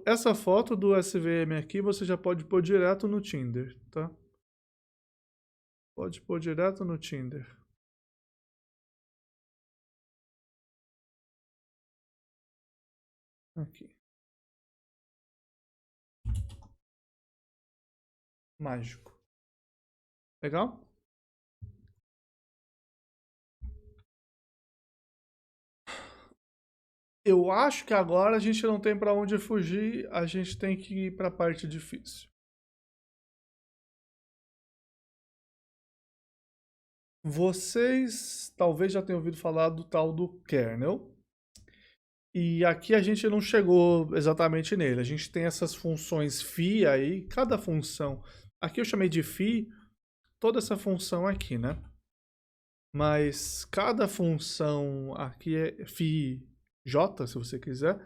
Essa foto do SVM aqui você já pode pôr direto no Tinder, tá? Pode pôr direto no Tinder. Aqui. Mágico. Legal? Eu acho que agora a gente não tem para onde fugir, a gente tem que ir para a parte difícil. Vocês talvez já tenham ouvido falar do tal do kernel. E aqui a gente não chegou exatamente nele. A gente tem essas funções phi aí, cada função. Aqui eu chamei de phi, toda essa função aqui, né? Mas cada função aqui é phi j, se você quiser,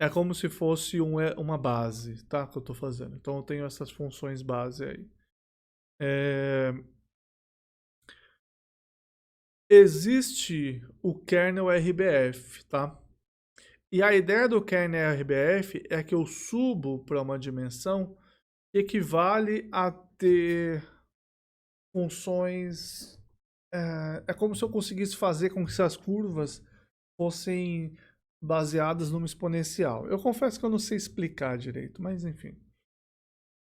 é como se fosse uma base, tá? Que eu estou fazendo. Então eu tenho essas funções base aí. Existe o kernel RBF, tá? E a ideia do kernel RBF é que eu subo para uma dimensão que equivale a ter funções. É como se eu conseguisse fazer com que essas curvas fossem baseadas numa exponencial. Eu confesso que eu não sei explicar direito, mas enfim.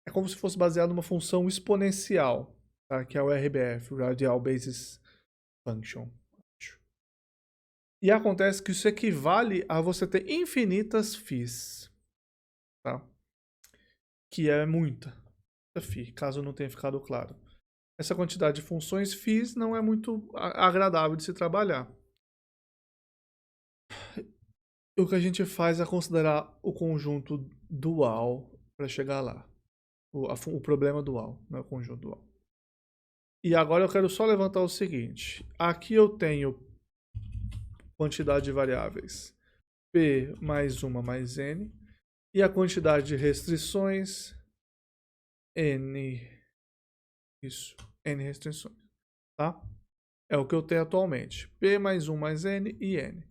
É como se fosse baseado numa função exponencial, tá? Que é o RBF, Radial Basis Function. E acontece que isso equivale a você ter infinitas phis, tá? Que é muita phi, caso não tenha ficado claro. Essa quantidade de funções phis não é muito agradável de se trabalhar. O que a gente faz é considerar o conjunto dual para chegar lá. O problema dual, não é o conjunto dual. E agora eu quero só levantar o seguinte. Aqui eu tenho quantidade de variáveis P mais uma mais N. E a quantidade de restrições N. Isso, N restrições. Tá? É o que eu tenho atualmente. P mais 1 mais N e N.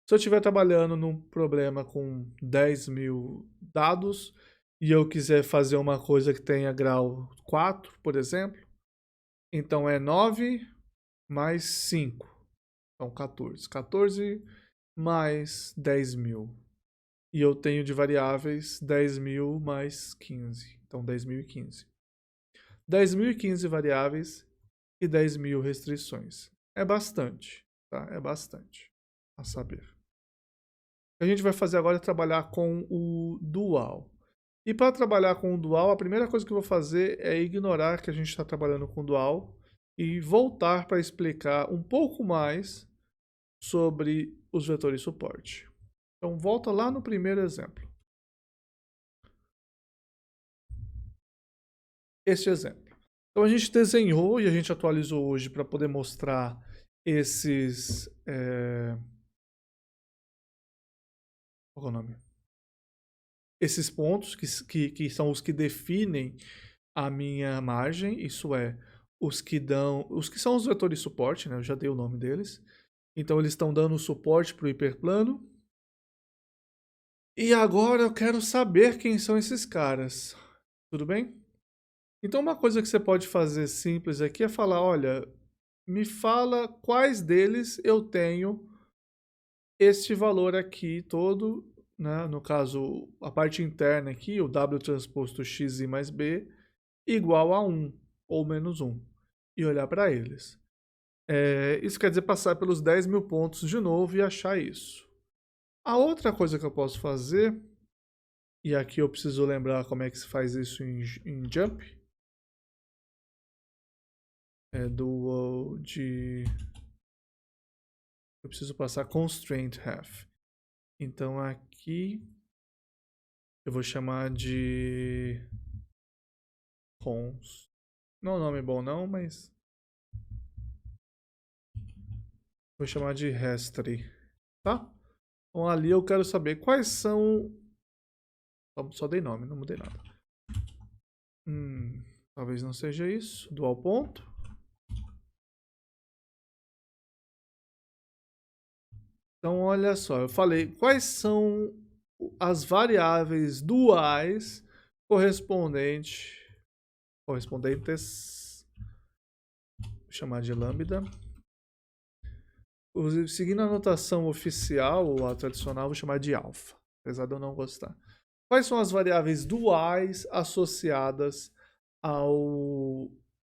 Se eu estiver trabalhando num problema com 10.000 dados e eu quiser fazer uma coisa que tenha grau 4, por exemplo, então é 9 mais 5. Então 14. 14 mais 10.000. E eu tenho de variáveis 10.000 mais 15. Então 10.015. 10.015 variáveis e 10.000 restrições. É bastante, tá? É bastante a saber. O que a gente vai fazer agora é trabalhar com o dual. E para trabalhar com o dual, a primeira coisa que eu vou fazer é ignorar que a gente está trabalhando com dual e voltar para explicar um pouco mais sobre os vetores suporte. Então volta lá no primeiro exemplo. este exemplo. Então a gente desenhou e a gente atualizou hoje para poder mostrar esses... qual é o nome? Esses pontos que são os que definem a minha margem, isso é, os que são os vetores de suporte, né? Eu já dei o nome deles. Então eles estão dando suporte para o hiperplano. E agora eu quero saber quem são esses caras. Tudo bem? Então uma coisa que você pode fazer simples aqui é falar, olha, me fala quais deles eu tenho este valor aqui todo, né? No caso, a parte interna aqui, o W transposto xi mais b, igual a 1 ou menos 1. E olhar para eles. Isso quer dizer passar pelos 10 mil pontos de novo e achar isso. A outra coisa que eu posso fazer, e aqui eu preciso lembrar como é que se faz isso em Jump, eu preciso passar constraint have. Então aqui eu vou chamar de cons. Não é um nome bom não, mas vou chamar de history, tá? Então ali eu quero saber quais são... Só dei nome, não mudei nada. Talvez não seja isso. Dual ponto. Então olha só, eu falei quais são as variáveis duais correspondentes, vou chamar de lambda. Seguindo a notação oficial ou a tradicional, vou chamar de alfa, apesar de eu não gostar. Quais são as variáveis duais associadas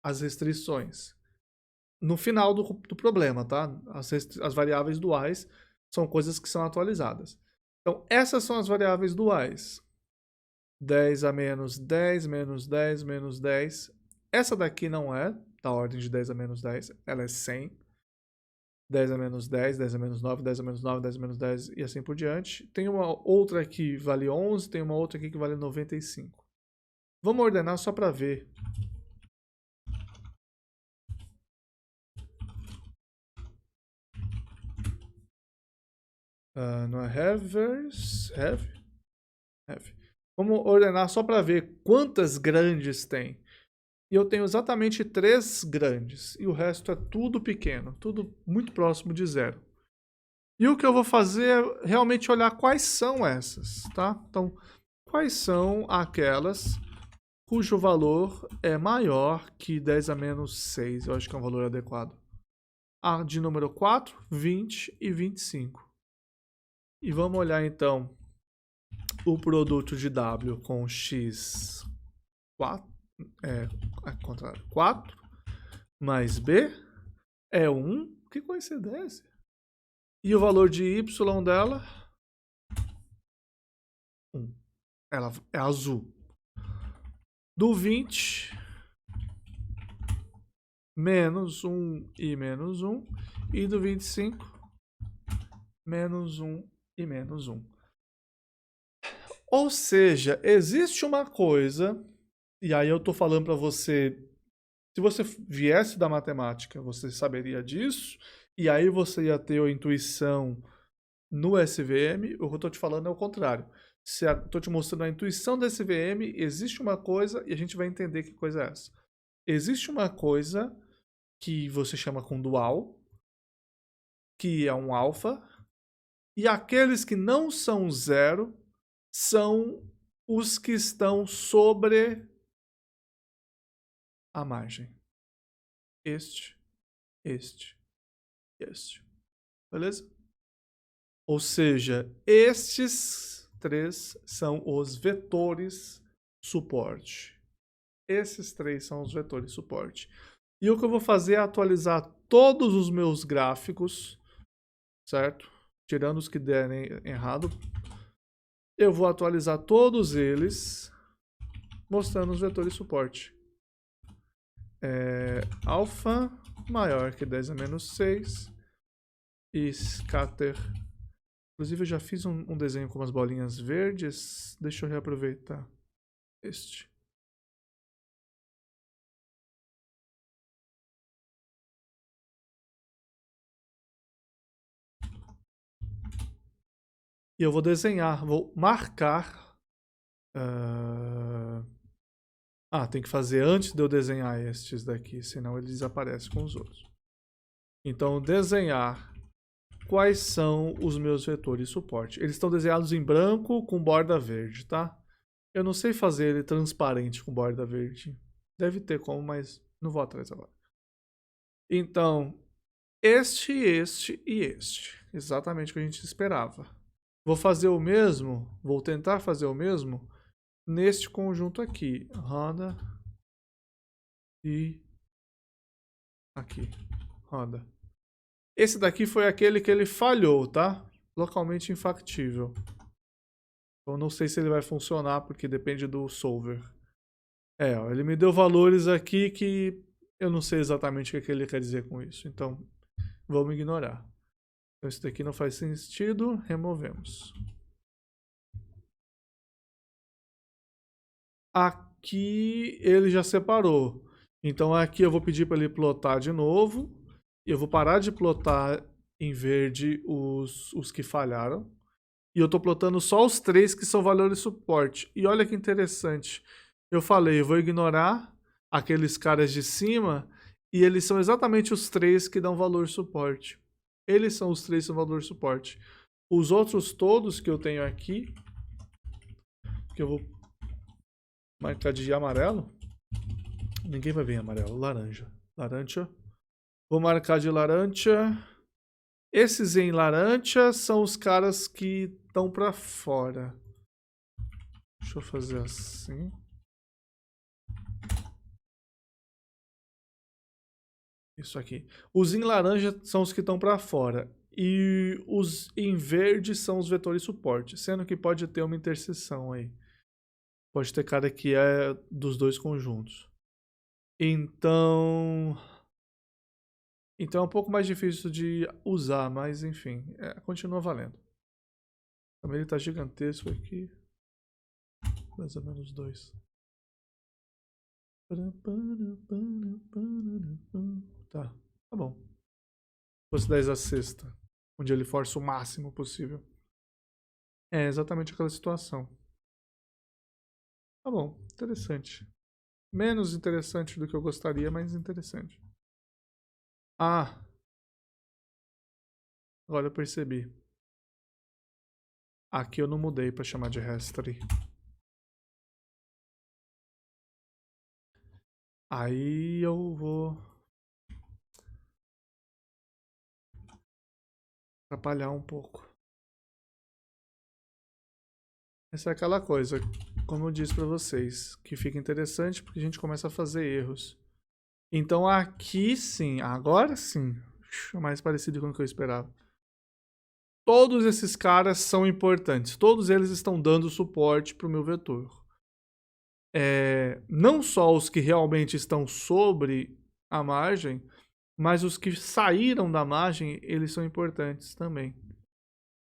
às restrições? No final do problema, tá? As variáveis duais são coisas que são atualizadas. Então, essas são as variáveis duais. 10 a menos 10, menos 10, menos 10. Essa daqui não é da ordem de 10 a menos 10, ela é 100. 10 a menos 10, 10 a menos 9, 10 a menos 9, 10 a menos 10 e assim por diante. Tem uma outra aqui que vale 11, tem uma outra aqui que vale 95. Vamos ordenar só para ver. Não é have? Vamos ordenar só para ver quantas grandes tem. E eu tenho exatamente 3 grandes. E o resto é tudo pequeno. Tudo muito próximo de zero. E o que eu vou fazer é realmente olhar quais são essas, tá? Então, quais são aquelas cujo valor é maior que 10 a menos 6. Eu acho que é um valor adequado. A de número 4, 20 e 25. E vamos olhar então o produto de W com x 4 mais B é 1. Que coincidência. E o valor de Y dela? 1. Ela é azul. Do 20, menos 1 e menos 1. E do 25, menos 1 e menos 1. Ou seja, existe uma coisa, e aí eu estou falando para você, se você viesse da matemática, você saberia disso, e aí você ia ter a intuição no SVM. O que eu estou te falando é o contrário. Estou te mostrando a intuição do SVM, existe uma coisa e a gente vai entender que coisa é essa. Existe uma coisa que você chama com dual, que é um alfa, e aqueles que não são zero são os que estão sobre a margem. Este. Beleza? Ou seja, estes 3 são os vetores suporte. Esses 3 são os vetores suporte. E o que eu vou fazer é atualizar todos os meus gráficos, certo? Tirando os que derem errado. Eu vou atualizar todos eles, mostrando os vetores suporte. Alfa maior que 10 a menos 6. E scatter. Inclusive eu já fiz um desenho com umas bolinhas verdes. Deixa eu reaproveitar este. E eu vou desenhar, vou marcar. Tem que fazer antes de eu desenhar estes daqui, senão ele desaparece com os outros. Então, desenhar quais são os meus vetores suporte. Eles estão desenhados em branco com borda verde, tá? Eu não sei fazer ele transparente com borda verde. Deve ter como, mas não vou atrás agora. Então, este e este. Exatamente o que a gente esperava. Vou fazer o mesmo, vou tentar fazer o mesmo neste conjunto aqui. Roda e aqui. Roda. Esse daqui foi aquele que ele falhou, tá? Localmente infactível. Eu não sei se ele vai funcionar, porque depende do solver. Ó, ele me deu valores aqui que eu não sei exatamente o que ele quer dizer com isso. Então, vamos ignorar. Então, isso daqui não faz sentido. Removemos. Aqui ele já separou. Então, aqui eu vou pedir para ele plotar de novo. E eu vou parar de plotar em verde os que falharam. E eu estou plotando só os 3 que são valores suporte. E olha que interessante. Eu falei, eu vou ignorar aqueles caras de cima. E eles são exatamente os 3 que dão valor suporte. Eles são os 3 que dão valor suporte. Os outros todos que eu tenho aqui, que eu vou marcar de amarelo. Ninguém vai ver em amarelo. Laranja. Laranja. Vou marcar de laranja. Esses em laranja são os caras que estão para fora. Deixa eu fazer assim. Isso aqui. Os em laranja são os que estão para fora. E os em verde são os vetores suporte. Sendo que pode ter uma interseção aí. Pode ter cara que é dos dois conjuntos. Então é um pouco mais difícil de usar, mas enfim, continua valendo. Também ele tá gigantesco aqui. Mais ou menos 2. Tá bom. Se fosse 10 a sexta, onde ele força o máximo possível. É exatamente aquela situação. Tá bom, interessante. Menos interessante do que eu gostaria, mas interessante. Agora eu percebi. Aqui eu não mudei para chamar de history. Aí eu vou atrapalhar um pouco. Essa é aquela coisa, como eu disse para vocês, que fica interessante porque a gente começa a fazer erros. Então aqui sim, agora sim, mais parecido com o que eu esperava. Todos esses caras são importantes, todos eles estão dando suporte para o meu vetor. Não só os que realmente estão sobre a margem, mas os que saíram da margem, eles são importantes também.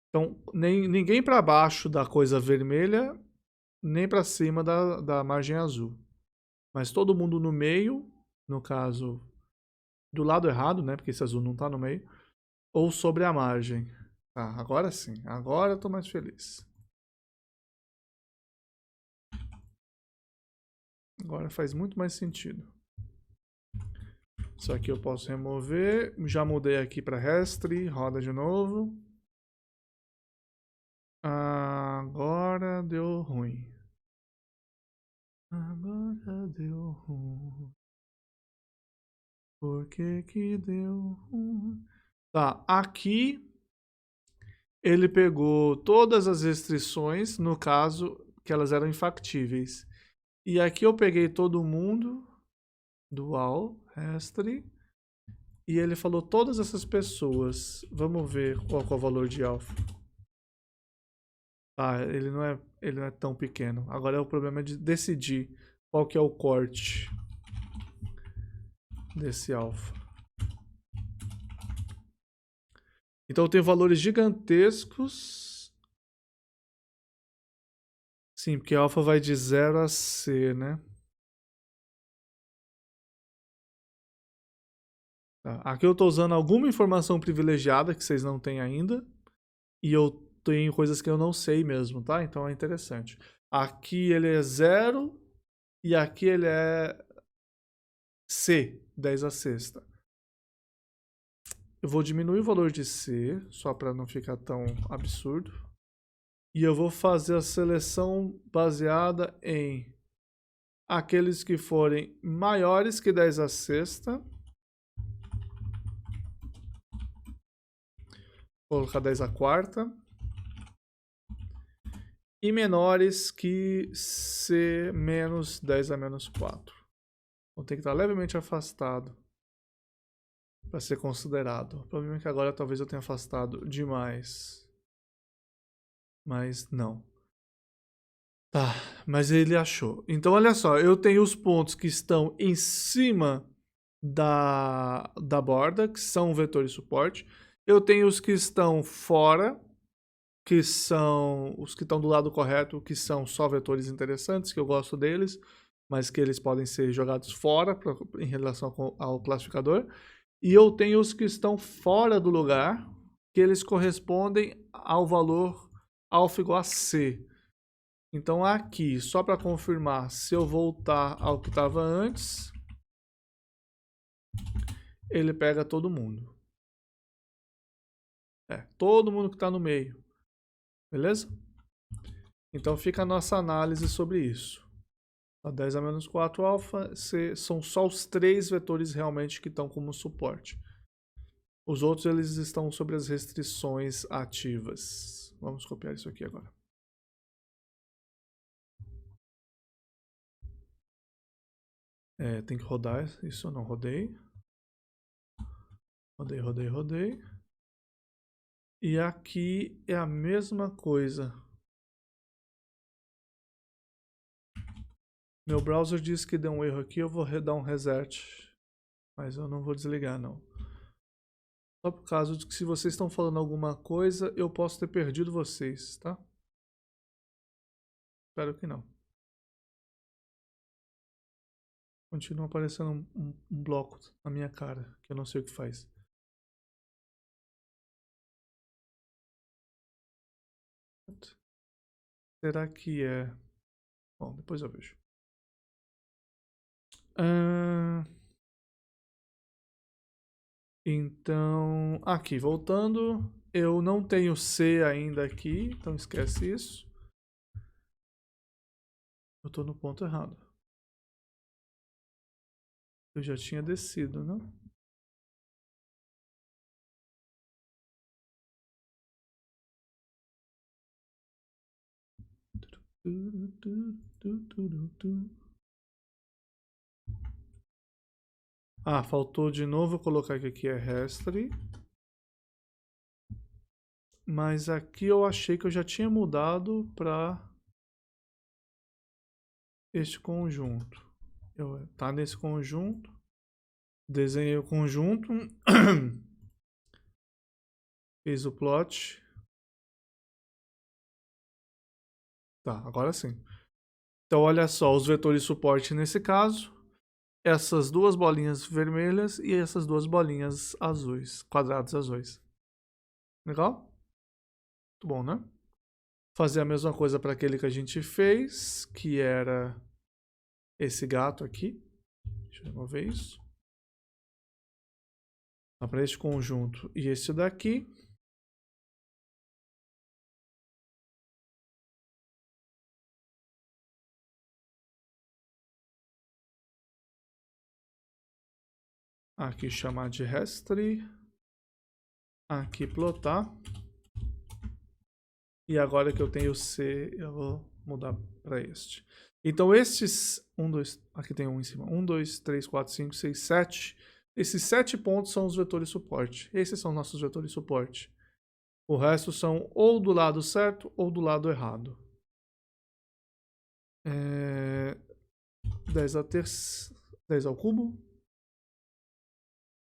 Então, ninguém para baixo da coisa vermelha, nem para cima da margem azul. Mas todo mundo no meio, no caso, do lado errado, né? Porque esse azul não está no meio. Ou sobre a margem. Tá, agora sim. Agora eu tô mais feliz. Agora faz muito mais sentido. Isso aqui eu posso remover. Já mudei aqui para Restri. Roda de novo. Agora deu ruim. Agora deu ruim. Por que que deu ruim? Tá, aqui ele pegou todas as restrições, no caso, que elas eram infactíveis. E aqui eu peguei todo mundo, dual, Restri, e ele falou todas essas pessoas. Vamos ver qual é o valor de alfa. Ele não é tão pequeno. Agora o problema é de decidir qual que é o corte desse alfa. Então eu tenho valores gigantescos. Sim, porque alfa vai de 0 a C, né? Tá. Aqui eu estou usando alguma informação privilegiada que vocês não têm ainda. E eu tem coisas que eu não sei mesmo, tá? Então é interessante. Aqui ele é 0 e aqui ele é C, 10 a sexta. Eu vou diminuir o valor de C, só para não ficar tão absurdo. E eu vou fazer a seleção baseada em aqueles que forem maiores que 10 a sexta. Vou colocar 10 a quarta. E menores que C menos 10 a menos 4. Então tem que estar levemente afastado para ser considerado. O problema é que agora talvez eu tenha afastado demais. Mas não. Tá, mas ele achou. Então olha só, eu tenho os pontos que estão em cima da borda, que são vetores suporte. Eu tenho os que estão fora, que são os que estão do lado correto, que são só vetores interessantes, que eu gosto deles, mas que eles podem ser jogados fora em relação ao classificador. E eu tenho os que estão fora do lugar, que eles correspondem ao valor alfa igual a C. Então aqui, só para confirmar, se eu voltar ao que estava antes, ele pega todo mundo. Todo mundo que está no meio. Beleza? Então fica a nossa análise sobre isso. A 10 a menos 4 alfa são só os 3 vetores realmente que estão como suporte. Os outros eles estão sobre as restrições ativas. Vamos copiar isso aqui agora. Tem que rodar, isso eu não rodei. Rodei. E aqui é a mesma coisa. Meu browser disse que deu um erro aqui, eu vou dar um reset. Mas eu não vou desligar não. Só por causa de que se vocês estão falando alguma coisa, eu posso ter perdido vocês, tá? Espero que não. Continua aparecendo um bloco na minha cara, que eu não sei o que faz. Será que é... Bom, depois eu vejo. Então, aqui, voltando. Eu não tenho C ainda aqui, então esquece isso. Eu estou no ponto errado. Eu já tinha descido, não? Ah, faltou de novo colocar que aqui é Restri. Mas aqui eu achei que eu já tinha mudado para este conjunto. Tá nesse conjunto. Desenhei o conjunto. Fiz o plot. Tá, agora sim. Então olha só, os vetores suporte nesse caso. Essas duas bolinhas vermelhas e essas duas bolinhas azuis, quadrados azuis. Legal? Muito bom, né? Fazer a mesma coisa para aquele que a gente fez, que era esse gato aqui. Deixa eu remover isso. Para este conjunto e esse daqui. Aqui chamar de Restri. Aqui plotar. E agora que eu tenho C, eu vou mudar para este. Então estes, aqui tem um em cima, 1, 2, 3, 4, 5, 6, 7. Esses 7 pontos são os vetores suporte. Esses são nossos vetores suporte. O resto são ou do lado certo ou do lado errado. 10 ao cubo.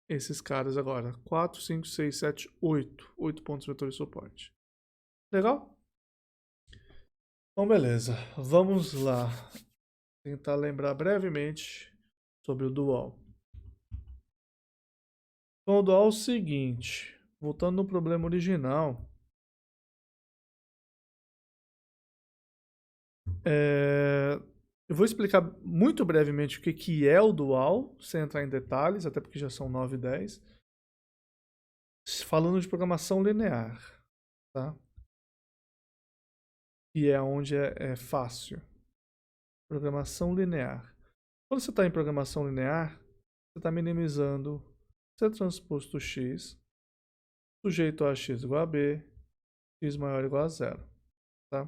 Esses caras agora. 4, 5, 6, 7, 8. 8 pontos vetores suporte. Legal? Então, beleza. Vamos lá. Tentar lembrar brevemente sobre o dual. Então, o dual é o seguinte. Voltando no problema original. Eu vou explicar muito brevemente o que é o dual, sem entrar em detalhes, até porque já são 9 e 10. Falando de programação linear, tá? E é onde é fácil. Programação linear. Quando você está em programação linear, você está minimizando C transposto x, sujeito a x igual a b, x maior ou igual a zero. Tá?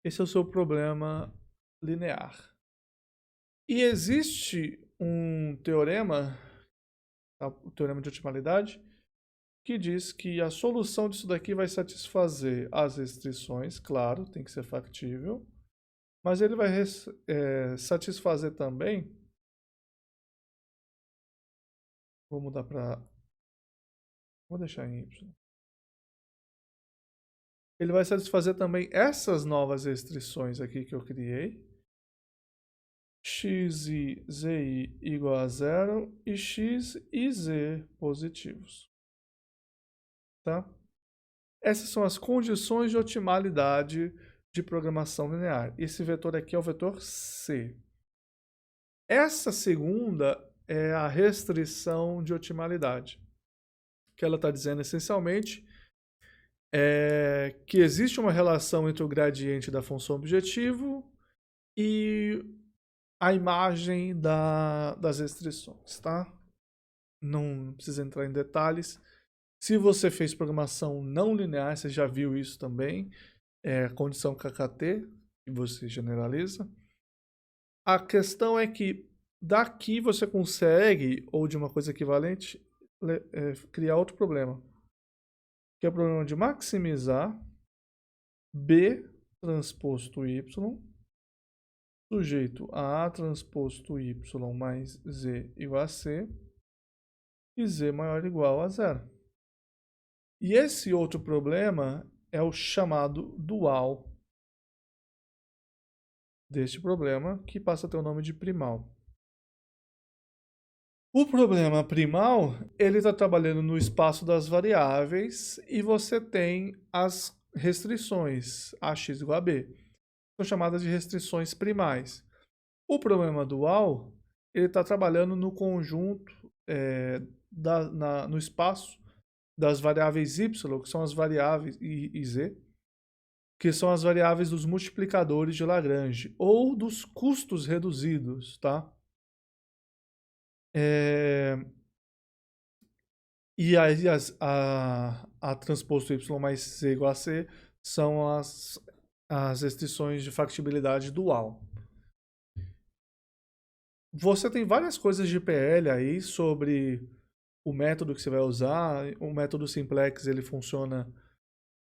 Esse é o seu problema linear. E existe um teorema, tá? O teorema de otimalidade, que diz que a solução disso daqui vai satisfazer as restrições, claro, tem que ser factível, mas ele vai satisfazer também. Vou mudar para. Vou deixar em Y. Ele vai satisfazer também essas novas restrições aqui que eu criei. X e zi igual a zero e x e z positivos. Tá? Essas são as condições de otimalidade de programação linear. Esse vetor aqui é o vetor C. Essa segunda é a restrição de otimalidade, que ela está dizendo essencialmente que existe uma relação entre o gradiente da função objetivo e a imagem das restrições, tá? Não precisa entrar em detalhes. Se você fez programação não linear, você já viu isso também. Condição KKT, que você generaliza. A questão é que daqui você consegue, ou de uma coisa equivalente, criar outro problema. Que é o problema de maximizar B transposto Y sujeito a A transposto Y mais Z igual a C e Z maior ou igual a zero. E esse outro problema é o chamado dual deste problema, que passa a ter o nome de primal. O problema primal, ele está trabalhando no espaço das variáveis e você tem as restrições ax igual a b. São chamadas de restrições primais. O problema dual, ele está trabalhando no conjunto, no espaço das variáveis y, que são as variáveis, e z, que são as variáveis dos multiplicadores de Lagrange, ou dos custos reduzidos, tá? E aí a transposto y mais c igual a c são as restrições de factibilidade dual. Você tem várias coisas de PL aí sobre o método que você vai usar. O método simplex ele funciona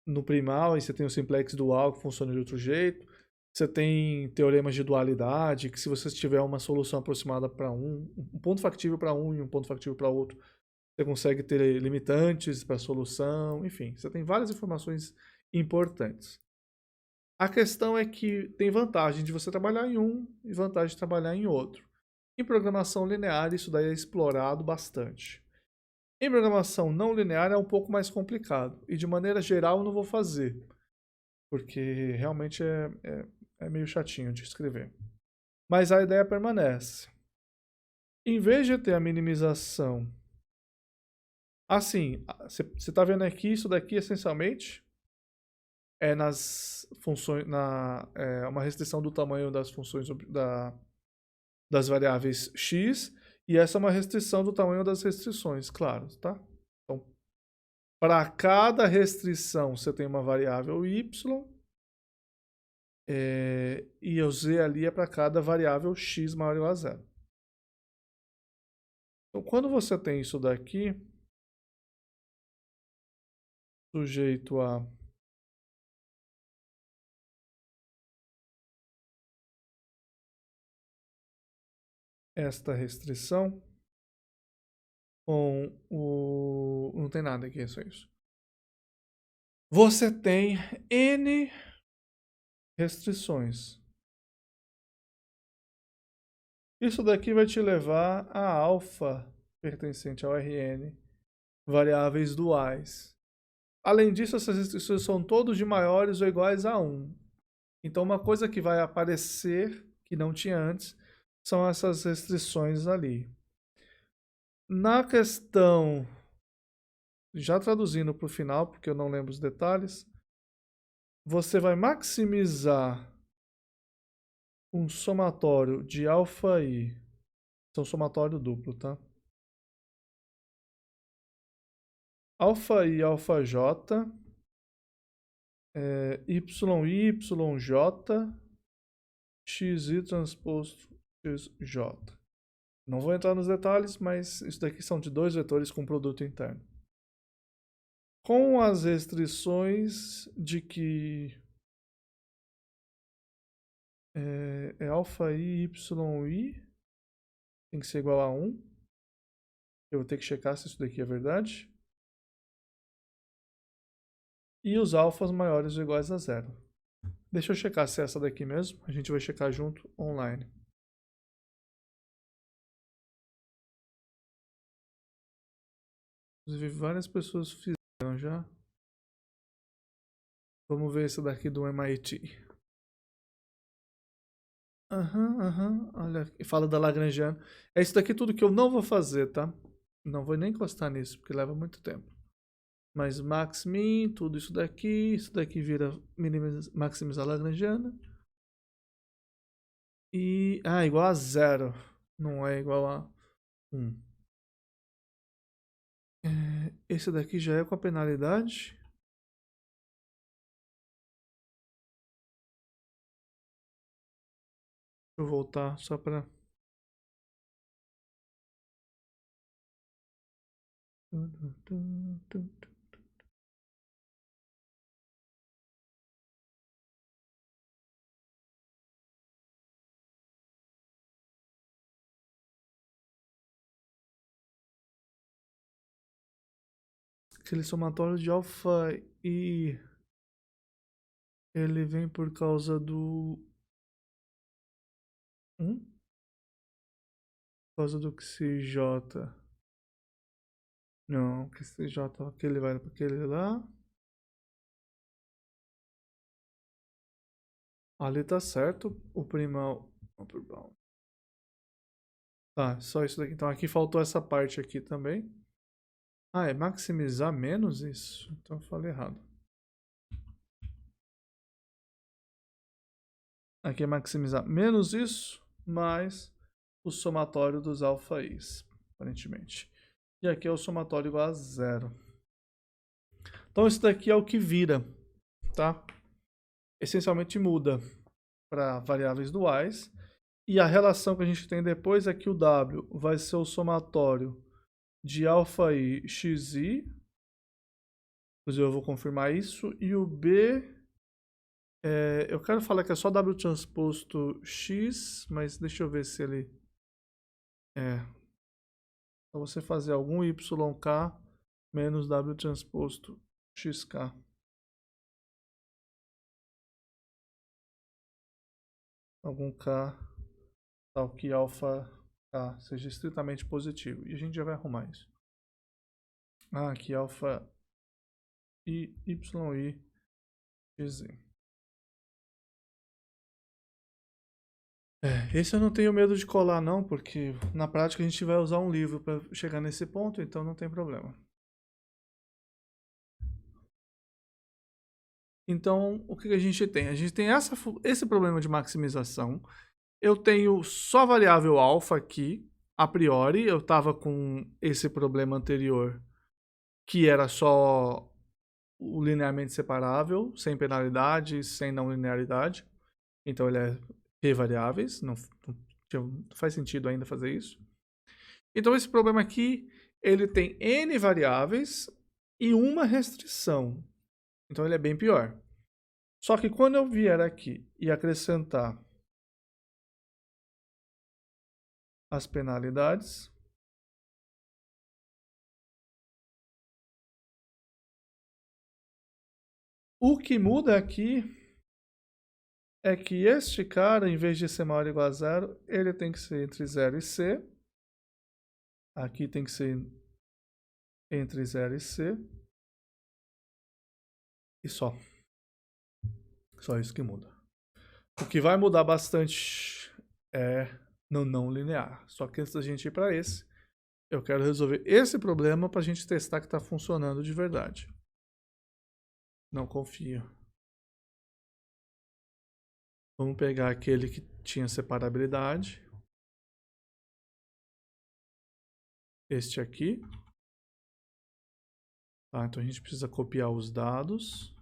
no primal e você tem o simplex dual que funciona de outro jeito. Você tem teoremas de dualidade, que se você tiver uma solução aproximada para um ponto factível para um e um ponto factível para outro, você consegue ter limitantes para a solução, enfim, você tem várias informações importantes. A questão é que tem vantagem de você trabalhar em um e vantagem de trabalhar em outro. Em programação linear, isso daí é explorado bastante. Em programação não linear é um pouco mais complicado. E de maneira geral eu não vou fazer. Porque realmente é meio chatinho de escrever. Mas a ideia permanece. Em vez de ter a minimização... Assim, você está vendo aqui, isso daqui essencialmente é nas funções, uma restrição do tamanho das funções das variáveis x, e essa é uma restrição do tamanho das restrições, claro, tá? Então, para cada restrição você tem uma variável y, e o z ali é para cada variável x maior ou igual a zero. Então, quando você tem isso daqui, sujeito a esta restrição, com o... não tem nada aqui, é só isso. Você tem N restrições. Isso daqui vai te levar a alfa pertencente ao Rn, variáveis duais. Além disso, essas restrições são todos de maiores ou iguais a 1. Então, uma coisa que vai aparecer, que não tinha antes, são essas restrições ali. Na questão, já traduzindo para o final, porque eu não lembro os detalhes, você vai maximizar um somatório de alfa i, então somatório duplo, tá? Alfa i, alfa j, yi, yj, xi transposto xj. Não vou entrar nos detalhes, mas isso daqui são de dois vetores com produto interno. Com as restrições de que é alfa i, yi tem que ser igual a 1. Eu vou ter que checar se isso daqui é verdade. E os alfas maiores ou iguais a 0. Deixa eu checar se é essa daqui mesmo. A gente vai checar junto online. Inclusive, várias pessoas fizeram já. Vamos ver esse daqui do MIT. Olha, fala da Lagrangiana. É isso daqui tudo que eu não vou fazer, tá? Não vou nem encostar nisso, porque leva muito tempo. Mas max, min, tudo isso daqui vira maximizar Lagrangiana. E, igual a 0. Não é igual a 1. Esse daqui já é com a penalidade. Deixa eu voltar só para... Aquele somatório de alfa i, ele vem por causa do... Por causa do QCJ. Não, QCJ, aquele vai para aquele lá. Ali tá certo, o primal... Tá, só isso daqui. Então aqui faltou essa parte aqui também. É maximizar menos isso? Então eu falei errado. Aqui é maximizar menos isso, mais o somatório dos alfa i's, aparentemente. E aqui é o somatório igual a 0. Então isso daqui é o que vira, tá? Essencialmente muda para variáveis duais. E a relação que a gente tem depois é que o W vai ser o somatório de alfa i xi. Inclusive eu vou confirmar isso. E o B, eu quero falar que é só W transposto x, mas deixa eu ver se ele... Para você fazer algum YK menos W transposto XK. Algum K tal que alfa K seja estritamente positivo. E a gente já vai arrumar isso. Aqui alfa I, YI, XZ. Esse eu não tenho medo de colar não, porque na prática a gente vai usar um livro para chegar nesse ponto, então não tem problema. Então, o que a gente tem? A gente tem esse problema de maximização. Eu tenho só variável alfa aqui, a priori. Eu estava com esse problema anterior, que era só o linearmente separável, sem penalidade, sem não linearidade. Então ele é p variáveis, não faz sentido ainda fazer isso. Então esse problema aqui, ele tem n variáveis e uma restrição. Então ele é bem pior. Só que quando eu vier aqui e acrescentar as penalidades, o que muda aqui é que este cara, em vez de ser maior ou igual a 0, ele tem que ser entre 0 e C. Aqui tem que ser entre 0 e C. E só. Só isso que muda. O que vai mudar bastante é no não linear. Só que antes da gente ir para esse, eu quero resolver esse problema para a gente testar que está funcionando de verdade. Não confio. Vamos pegar aquele que tinha separabilidade. Este aqui. Tá, então a gente precisa copiar os dados.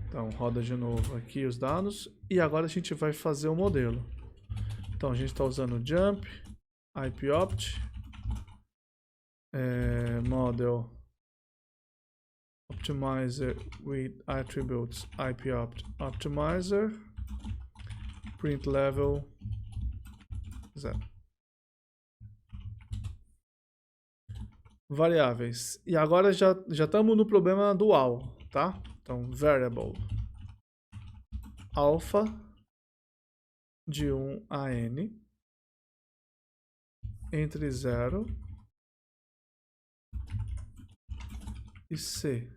Então roda de novo aqui os dados. E agora a gente vai fazer o modelo. Então a gente está usando o jump, IPOpt, model optimizer with attributes IPOpt optimizer, print level 0. Variáveis. E agora já estamos no problema dual, tá? Então, variable alpha de 1 a n entre 0 e c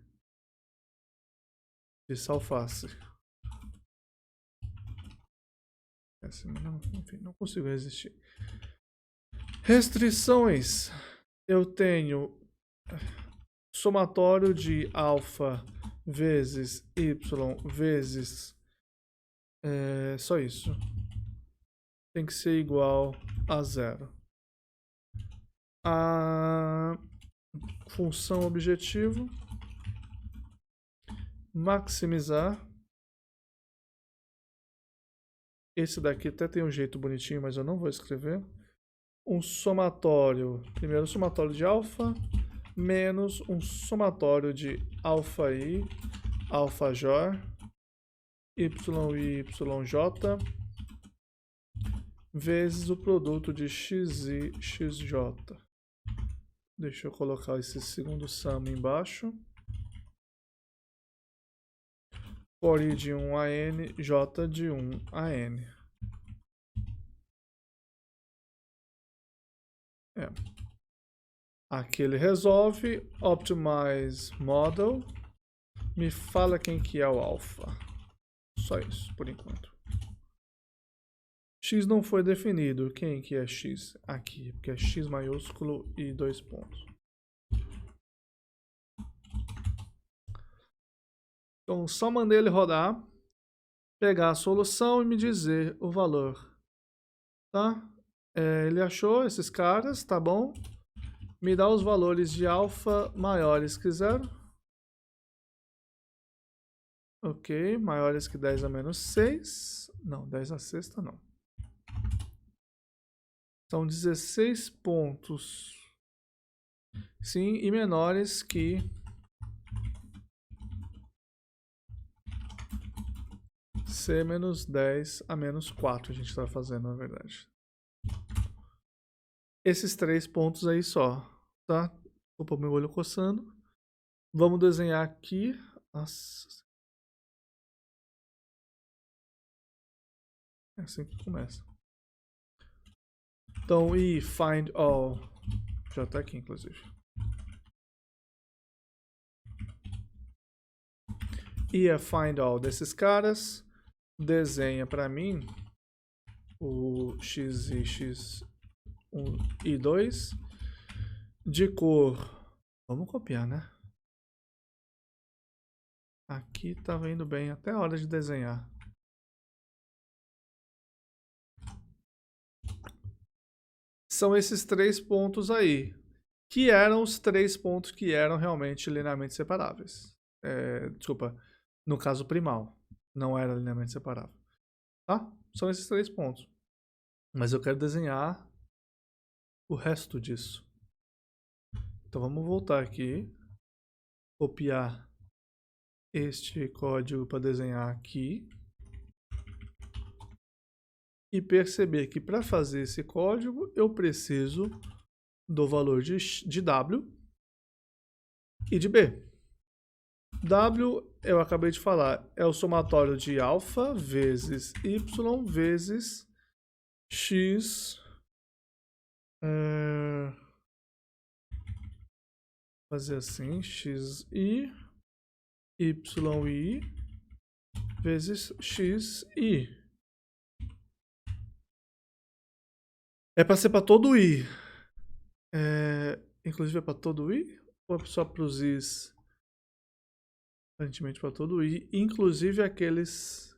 de salface. Enfim, não consigo resistir. Restrições. Eu tenho somatório de alfa vezes y vezes só isso. Tem que ser igual a 0. A função objetivo maximizar. Esse daqui até tem um jeito bonitinho, mas eu não vou escrever. Um somatório, primeiro somatório de alfa, menos um somatório de alfa i, alfa jor, y i, yj, vezes o produto de xi, xj. Deixa eu colocar esse segundo sum embaixo. For i de 1 a n, j de 1 a n. Aqui ele resolve, optimize model, me fala quem que é o alfa. Só isso, por enquanto. X não foi definido. Quem que é X? Aqui, porque é X maiúsculo e 2 pontos. Então, só mandei ele rodar, pegar a solução e me dizer o valor. Tá? Ele achou esses caras, tá bom? Me dá os valores de alfa maiores que 0. Ok, maiores que 10 a menos 6. Não, 10 a sexta não. São 16 pontos. Sim, e menores que C menos 10 a menos 4 a gente está fazendo, na verdade. Esses 3 pontos aí só, tá? Opa, meu olho coçando. Vamos desenhar aqui. Nossa. É assim que começa. Então, e find all. Já tá aqui, inclusive. E a find all desses caras. Desenha para mim o x e x1 e 2 de cor. Vamos copiar, né? Aqui tava indo bem até a hora de desenhar. São esses 3 pontos aí, que eram os 3 pontos que eram realmente linearmente separáveis. Desculpa, no caso primal, não era linearmente separável. Tá? São esses 3 pontos. Mas eu quero desenhar o resto disso. Então vamos voltar aqui, copiar este código para desenhar aqui. E perceber que para fazer esse código eu preciso do valor de W e de B. W, eu acabei de falar, é o somatório de alfa vezes Y vezes X. Fazer assim, XI YI vezes XI. É para ser para todo I. Inclusive é para todo I? Ou é só para os Is? Aparentemente para todo I, inclusive aqueles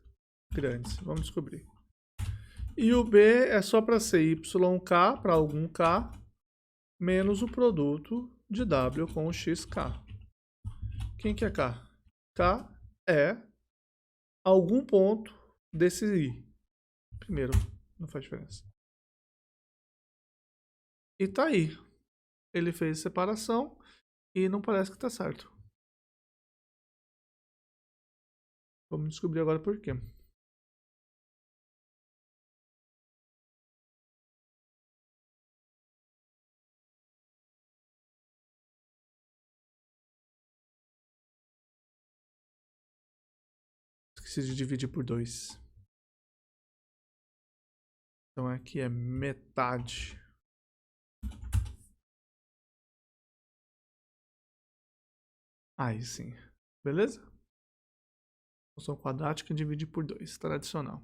grandes. Vamos descobrir. E o B é só para ser YK, para algum K, menos o produto de W com o XK. Quem que é K? K é algum ponto desse I. Primeiro, não faz diferença. E tá aí. Ele fez separação e não parece que tá certo. Vamos descobrir agora por quê. Esqueci de dividir por 2. Então aqui é metade. Aí sim. Beleza? Função quadrática dividir por 2. Tradicional.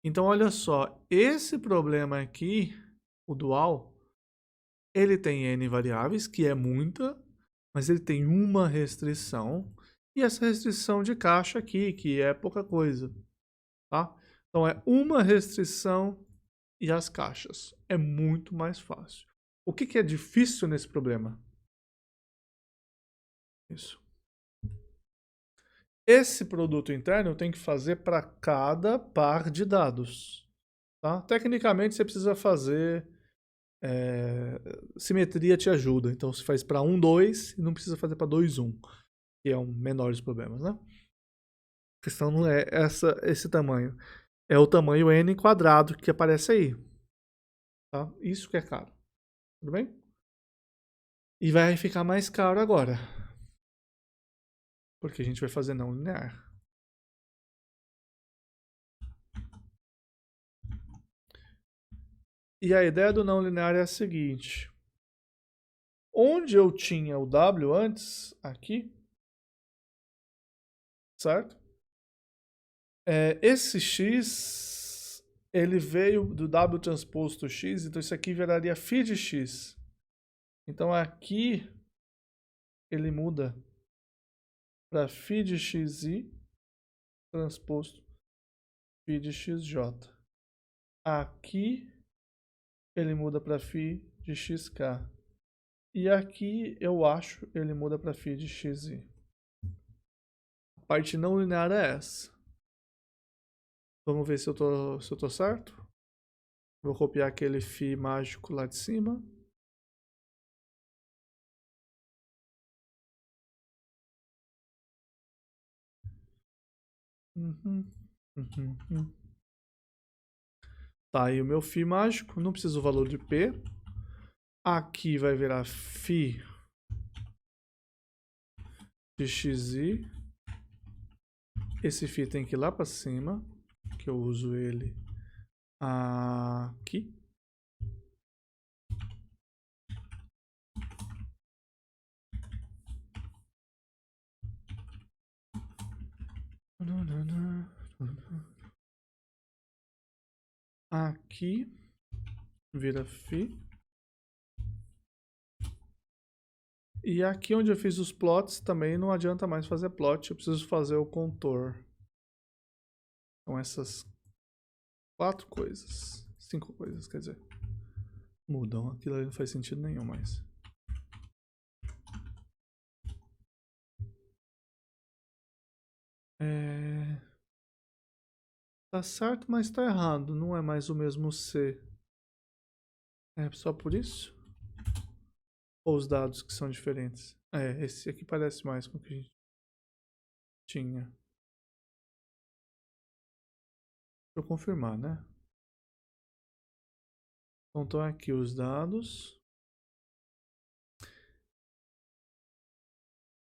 Então olha só. Esse problema aqui, o dual, ele tem N variáveis, que é muita, mas ele tem uma restrição. E essa restrição de caixa aqui, que é pouca coisa. Tá? Então é uma restrição e as caixas. É muito mais fácil. O que é difícil nesse problema? Isso. Esse produto interno eu tenho que fazer para cada par de dados. Tá? Tecnicamente você precisa fazer simetria te ajuda. Então você faz para 1, 2 e não precisa fazer para 2, 1, que é um menor dos problemas, né? A questão não é esse tamanho. É o tamanho n quadrado que aparece aí. Tá? Isso que é caro. Tudo bem? E vai ficar mais caro agora. Porque a gente vai fazer não linear. E a ideia do não linear é a seguinte. Onde eu tinha o W antes, aqui, certo? Esse X, ele veio do W transposto X, então isso aqui viraria φ de X. Então aqui ele muda para φ de XI transposto φ de XJ. Aqui ele muda para φ de XK. E aqui eu acho ele muda para φ de XI. A parte não linear é essa. Vamos ver se eu tô certo. Vou copiar aquele φ mágico lá de cima. Tá aí o meu φ mágico. Não preciso o valor de P. Aqui vai virar φ de XI. Esse φ tem que ir lá para cima. Que eu uso ele aqui. Aqui vira φ. E aqui onde eu fiz os plots também não adianta mais fazer plot, eu preciso fazer o contour. Então essas 4 coisas, 5 coisas, quer dizer, mudam. Aquilo ali não faz sentido nenhum mais. Tá certo, mas tá errado. Não é mais o mesmo C. É só por isso? Ou os dados que são diferentes? Esse aqui parece mais com o que a gente tinha. Deixa eu confirmar, né? Então estão aqui os dados.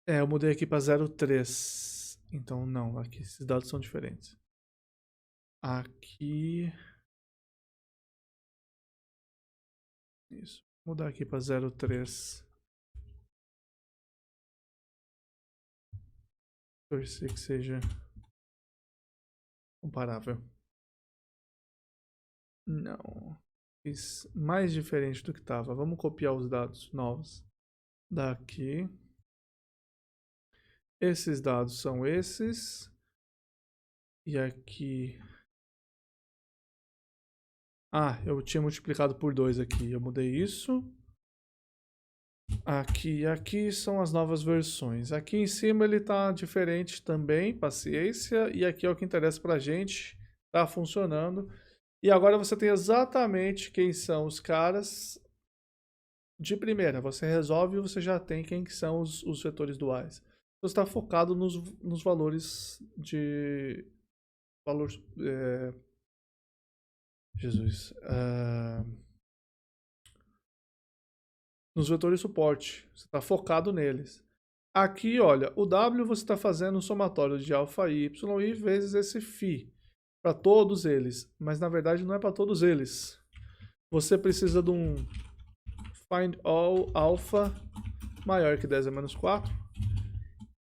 Eu mudei aqui para 03. Então não, aqui esses dados são diferentes. Aqui. Isso. Vou mudar aqui para 03. Torcer que seja comparável. Não. Fiz mais diferente do que estava. Vamos copiar os dados novos. Daqui. Esses dados são esses. E aqui... Ah, eu tinha multiplicado por 2 aqui. Eu mudei isso. Aqui e aqui são as novas versões. Aqui em cima ele está diferente também, paciência. E aqui é o que interessa pra gente. Tá funcionando. E agora você tem exatamente quem são os caras de primeira. Você resolve e você já tem quem que são os vetores duais. Você está focado nos valores de... Valor... Jesus. Nos vetores suporte. Você está focado neles. Aqui, olha, o W você está fazendo um somatório de alfa i, y i vezes esse φ. Para todos eles. Mas na verdade não é para todos eles. Você precisa de um find all alpha maior que 10 a menos 4.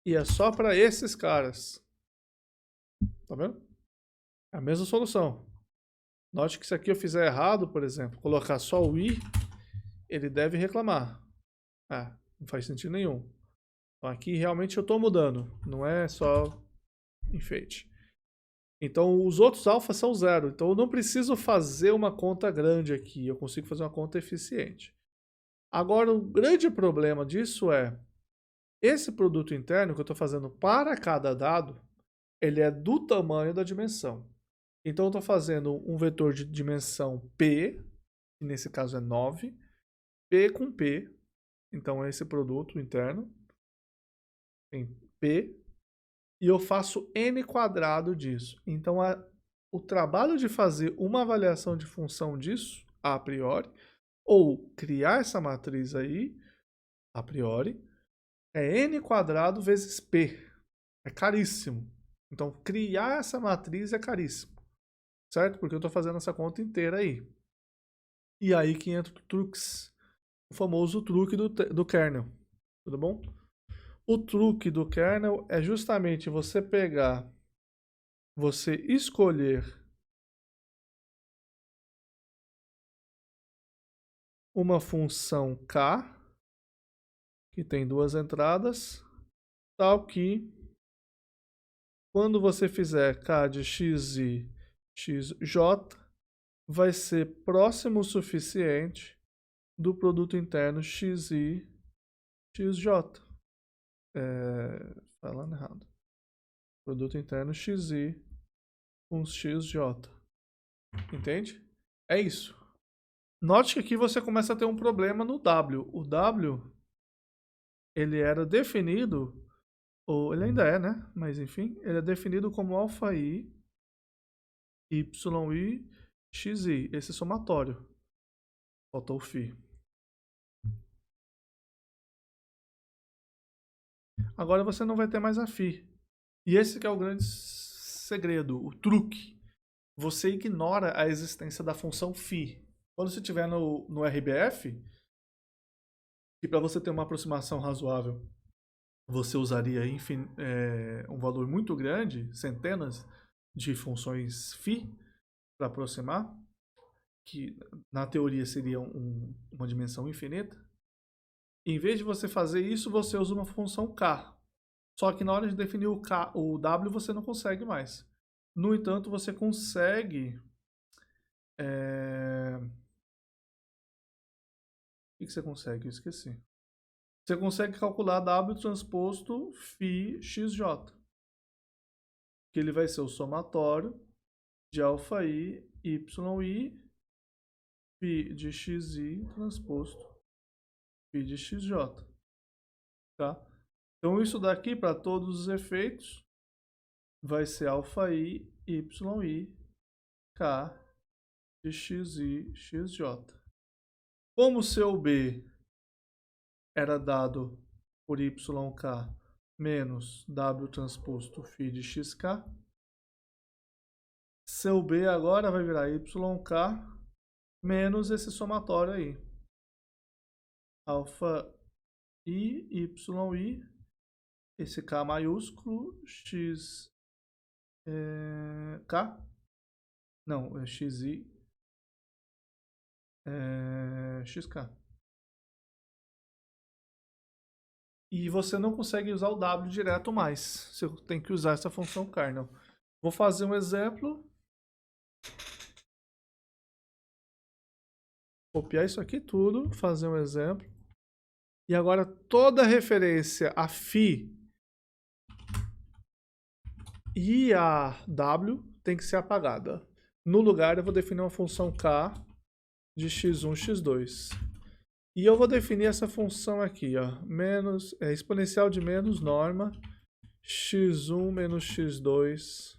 E é só para esses caras. Tá vendo? É a mesma solução. Note que se aqui eu fizer errado, por exemplo, colocar só o i, ele deve reclamar. Ah, não faz sentido nenhum. Então aqui realmente eu estou mudando. Não é só enfeite. Então os outros alfas são 0. Então eu não preciso fazer uma conta grande aqui. Eu consigo fazer uma conta eficiente. Agora o grande problema disso é esse produto interno que eu estou fazendo para cada dado, ele é do tamanho da dimensão. Então eu estou fazendo um vetor de dimensão P, que nesse caso é 9, P com P. Então é esse produto interno tem P. E eu faço n quadrado disso. Então, o trabalho de fazer uma avaliação de função disso, a priori, ou criar essa matriz aí, a priori, é n quadrado vezes p. É caríssimo. Então, criar essa matriz é caríssimo. Certo? Porque eu estou fazendo essa conta inteira aí. E aí que entra o truques, o famoso truque do kernel. Tudo bom? O truque do kernel é justamente você pegar, você escolher uma função k, que tem duas entradas, tal que quando você fizer k de xi, xj, vai ser próximo o suficiente do produto interno xi, xj. Falando errado. Produto interno xi com xj. Entende? É isso. Note que aqui você começa a ter um problema no W. O W, ele era definido, ou ele ainda é, né? Mas enfim, ele é definido como alfa i, yi, xi, esse somatório. Faltou o φ. Agora você não vai ter mais a φ. E esse que é o grande segredo, o truque. Você ignora a existência da função φ. Quando você estiver no RBF, e para você ter uma aproximação razoável, você usaria um valor muito grande, centenas de funções φ, para aproximar, que na teoria seria uma dimensão infinita. Em vez de você fazer isso, você usa uma função k. Só que na hora de definir o w, você não consegue mais. No entanto, você consegue... O que você consegue? Eu esqueci. Você consegue calcular w transposto φ xj. Que ele vai ser o somatório de alfa i, yi, φ de xi transposto φ de xj. Tá? Então isso daqui, para todos os efeitos, vai ser alfa i, yi, k de xi, xj. Como o seu b era dado por yk menos w transposto φ de xk, seu b agora vai virar yk menos esse somatório aí. Alfa i, yi, esse K maiúsculo, X, K, não, é XI, XK. E você não consegue usar o W direto mais, você tem que usar essa função kernel. Vou fazer um exemplo. Copiar isso aqui tudo, fazer um exemplo. E agora toda referência a φ e a W tem que ser apagada. No lugar eu vou definir uma função K de x1, x2. E eu vou definir essa função aqui, ó, exponencial de menos norma x1 menos x2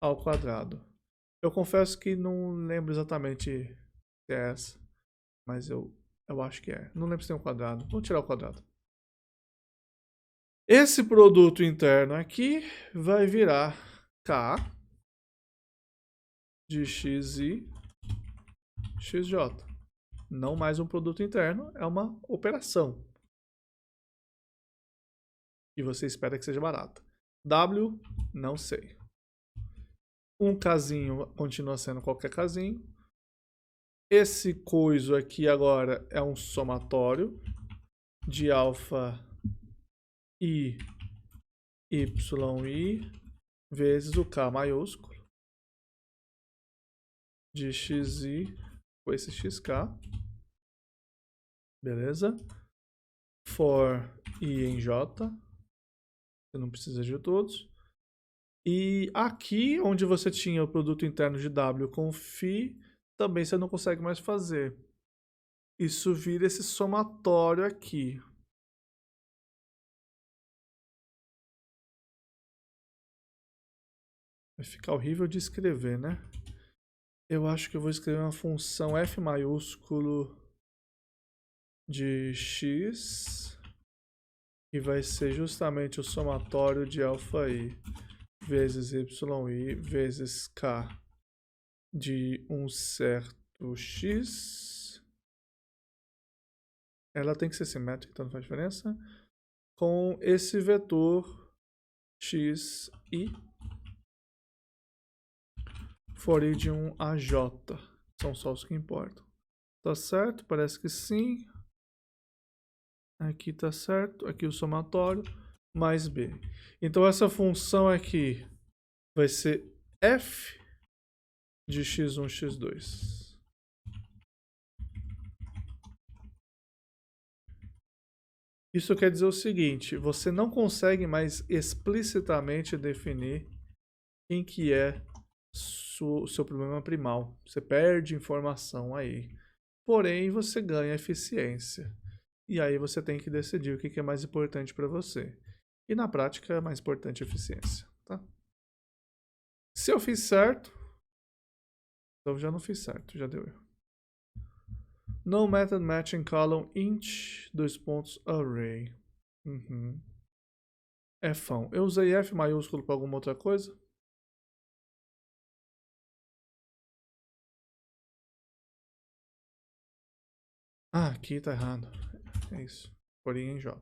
ao quadrado. Eu confesso que não lembro exatamente se é essa, mas eu acho que é. Não lembro se tem um quadrado. Vou tirar o quadrado. Esse produto interno aqui vai virar K de xi xj. Não mais um produto interno, é uma operação. E você espera que seja barata. W, não sei. Um casinho continua sendo qualquer casinho. Esse coiso aqui agora é um somatório de alfa I, YI vezes o K maiúsculo de XI com esse XK. Beleza? For I em J. Você não precisa de todos. E aqui, onde você tinha o produto interno de W com φ, também você não consegue mais fazer. Isso vira esse somatório aqui. Vai ficar horrível de escrever, né? Eu acho que eu vou escrever uma função f maiúsculo de x, que vai ser justamente o somatório de alfa i vezes yi vezes k de um certo x. Ela tem que ser simétrica, então não faz diferença. Com esse vetor x i for i de um a j. São só os que importam. Tá certo? Parece que sim. Aqui tá certo. Aqui o somatório mais b. Então essa função aqui vai ser f de x1, x2. Isso quer dizer o seguinte, você não consegue mais explicitamente definir quem que é o seu problema primal. Você perde informação aí. Porém, você ganha eficiência. E aí você tem que decidir o que é mais importante para você. E na prática é mais importante a eficiência. Tá? Se eu fiz certo, então já não fiz certo, já deu erro. No method matching column int, array. Fão. Eu usei F maiúsculo para alguma outra coisa? Ah, aqui tá errado. É isso. Porém em J.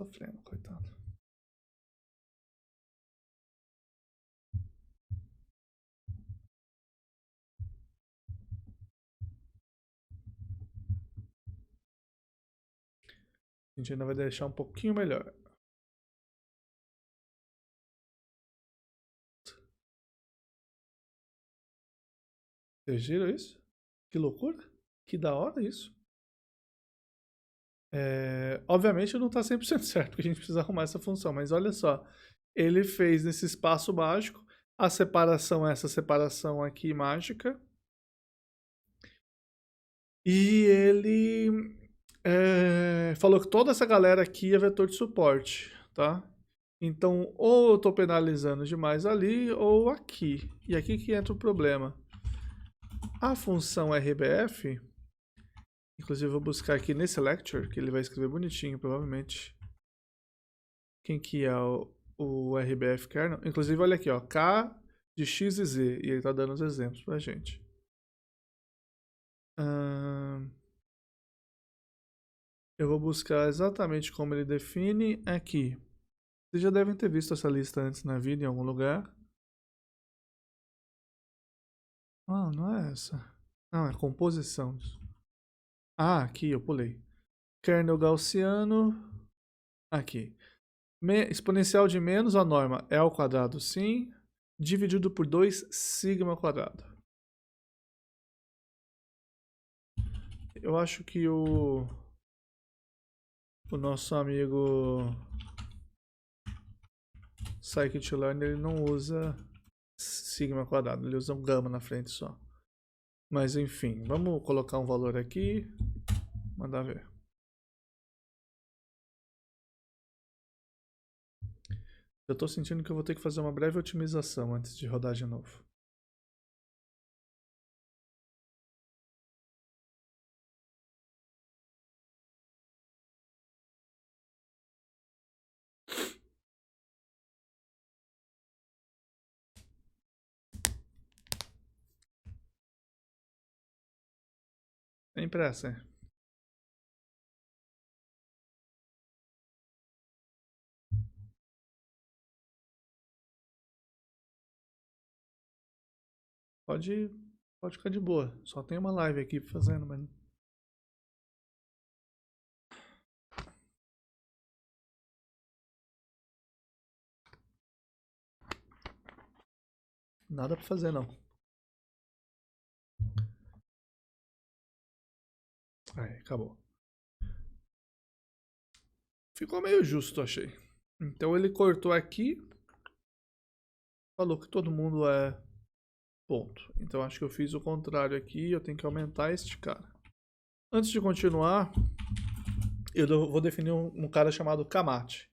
Sofrendo, coitado. A gente ainda vai deixar um pouquinho melhor. Vocês viram isso? Que loucura? Que da hora isso. Obviamente não está 100% certo, porque a gente precisa arrumar essa função. Mas olha só. Ele fez nesse espaço mágico a separação, essa separação aqui mágica. E ele falou que toda essa galera aqui é vetor de suporte, tá? Então, ou eu estou penalizando demais ali, ou aqui. E aqui que entra o problema. A função RBF, inclusive eu vou buscar aqui nesse lecture, que ele vai escrever bonitinho, provavelmente. Quem que é o RBF kernel? Inclusive, olha aqui, ó, K de x e z. E ele está dando os exemplos para a gente. Eu vou buscar exatamente como ele define aqui. Vocês já devem ter visto essa lista antes na vida em algum lugar. Ah, não é essa. Não, é composição. Ah, aqui eu pulei. Kernel gaussiano. Aqui. Exponencial de menos a norma é ao quadrado, sim. Dividido por 2 sigma ao quadrado. Eu acho que o nosso amigo scikit-learn ele não usa sigma ao quadrado, ele usa um gama na frente só. Mas enfim, vamos colocar um valor aqui, mandar ver. Eu estou sentindo que eu vou ter que fazer uma breve otimização antes de rodar de novo. Sem pressa, hein? Pode ficar de boa. Só tem uma live aqui fazendo, mas... Nada pra fazer, não. Aí, acabou. Ficou meio justo, achei. Então ele cortou aqui. Falou que todo mundo é ponto. Então acho que eu fiz o contrário aqui. Eu tenho que aumentar este cara. Antes de continuar, eu vou definir um cara chamado Kamate.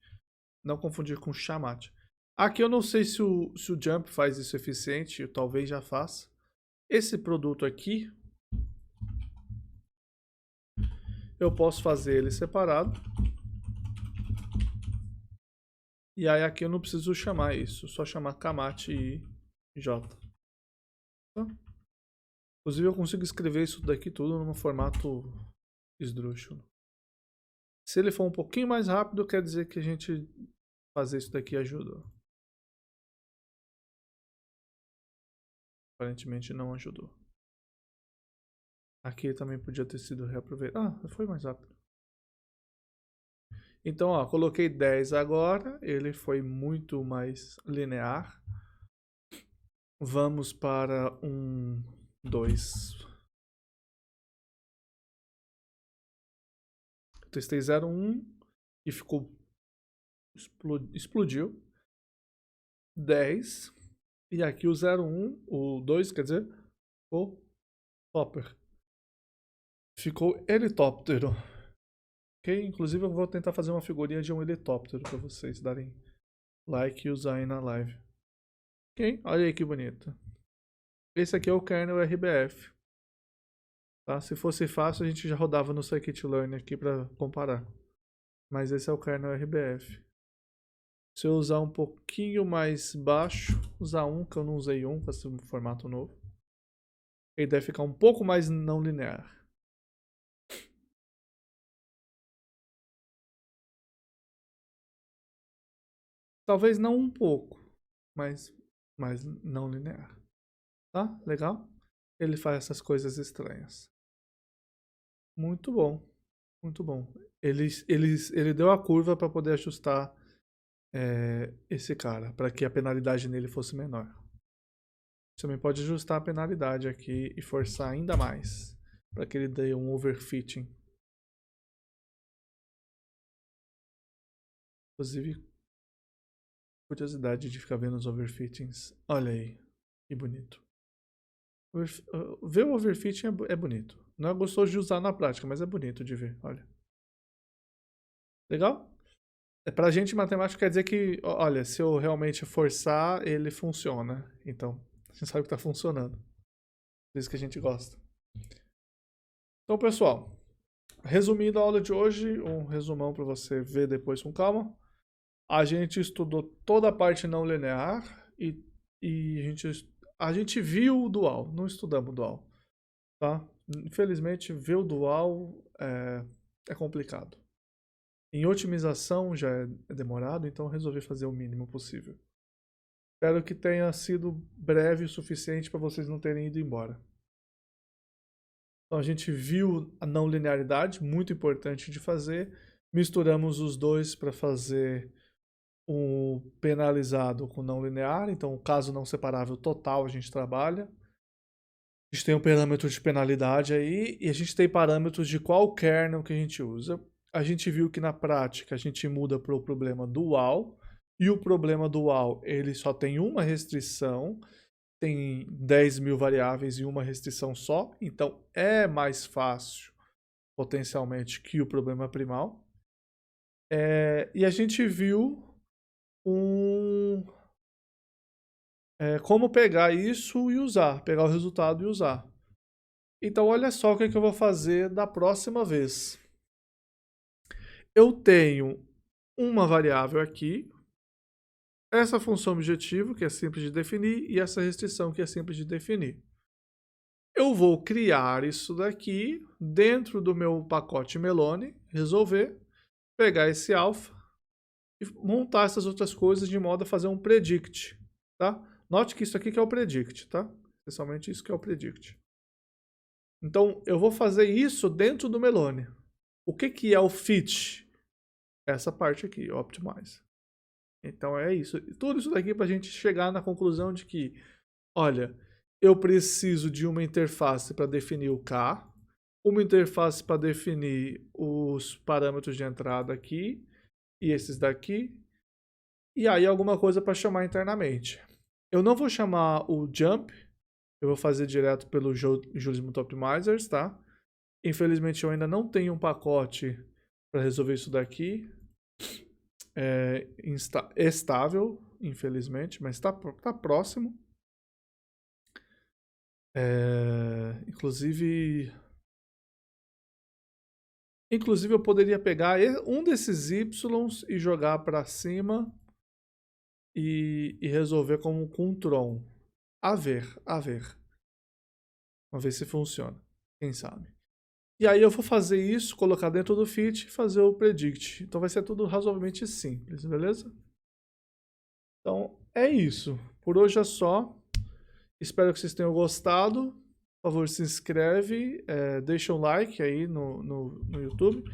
Não confundir com Chamate. Aqui eu não sei se o Jump faz isso eficiente. Talvez já faça. Esse produto aqui, eu posso fazer ele separado. E aí aqui eu não preciso chamar isso. Só chamar Kamate e J. Tá? Inclusive eu consigo escrever isso daqui tudo no formato esdrúxulo. Se ele for um pouquinho mais rápido, quer dizer que a gente fazer isso daqui ajudou. Aparentemente não ajudou. Aqui também podia ter sido reaproveitado. Ah, foi mais rápido. Então, ó, coloquei 10 agora. Ele foi muito mais linear. Vamos para 2. Testei 0,1 e ficou... explodiu. 10. E aqui o 0,1, o 2, quer dizer, ficou topper. Ficou helicóptero. Ok? Inclusive eu vou tentar fazer uma figurinha de um helicóptero para vocês darem like e usarem na live. Ok? Olha aí que bonito. Esse aqui é o kernel RBF. Tá? Se fosse fácil a gente já rodava no scikit-learn aqui para comparar. Mas esse é o kernel RBF. Se eu usar um pouquinho mais baixo, usar 1, que eu não usei 1 com esse formato novo, ele deve ficar um pouco mais não linear. Talvez não um pouco, mas não linear. Tá? Legal? Ele faz essas coisas estranhas. Muito bom. Muito bom. Ele deu a curva para poder ajustar esse cara, para que a penalidade nele fosse menor. Você também pode ajustar a penalidade aqui e forçar ainda mais, para que ele dê um overfitting. Inclusive, curiosidade de ficar vendo os overfittings. Olha aí, que bonito. Ver o overfitting é bonito. Não é gostoso de usar na prática, mas é bonito de ver, olha. Legal? Pra gente, matemática quer dizer que, olha, se eu realmente forçar, ele funciona. Então, a gente sabe que tá funcionando. Por isso que a gente gosta. Então, pessoal, resumindo a aula de hoje, um resumão para você ver depois com calma. A gente estudou toda a parte não linear e e a gente viu o dual, não estudamos o dual, tá? Infelizmente, ver o dual é complicado. Em otimização já é demorado, então resolvi fazer o mínimo possível. Espero que tenha sido breve o suficiente para vocês não terem ido embora. Então a gente viu a não linearidade, muito importante de fazer. Misturamos os dois para fazer o penalizado com não linear. Então o caso não separável total a gente trabalha. A gente tem um parâmetro de penalidade aí e a gente tem parâmetros de qual kernel que a gente usa. A gente viu que na prática a gente muda para o problema dual. E o problema dual, ele só tem uma restrição, tem 10.000 variáveis e uma restrição só, então é mais fácil, potencialmente, que o problema primal. E a gente viu como pegar isso e usar, pegar o resultado e usar. Então olha só o que eu vou fazer da próxima vez. Eu tenho uma variável aqui, essa função objetivo, que é simples de definir, e essa restrição, que é simples de definir. Eu vou criar isso daqui dentro do meu pacote Melone, resolver, pegar esse alpha e montar essas outras coisas de modo a fazer um predict, tá? Note que isso aqui que é o predict, tá? Especialmente isso que é o predict. Então, eu vou fazer isso dentro do Melone. O que é o fit? Essa parte aqui, optimize. Então é isso. Tudo isso daqui para a gente chegar na conclusão de que, olha, eu preciso de uma interface para definir o K, uma interface para definir os parâmetros de entrada aqui, e esses daqui, e aí alguma coisa para chamar internamente. Eu não vou chamar o jump, eu vou fazer direto pelo Julia Smooth Optimizers, tá? Infelizmente eu ainda não tenho um pacote para resolver isso daqui. Estável, infelizmente, mas tá próximo. Inclusive eu poderia pegar um desses Ys e jogar para cima e resolver com um Tron. A ver. Vamos ver se funciona. Quem sabe. E aí eu vou fazer isso, colocar dentro do fit e fazer o predict. Então vai ser tudo razoavelmente simples, beleza? Então é isso. Por hoje é só. Espero que vocês tenham gostado. Por favor, se inscreve, deixa um like aí no YouTube.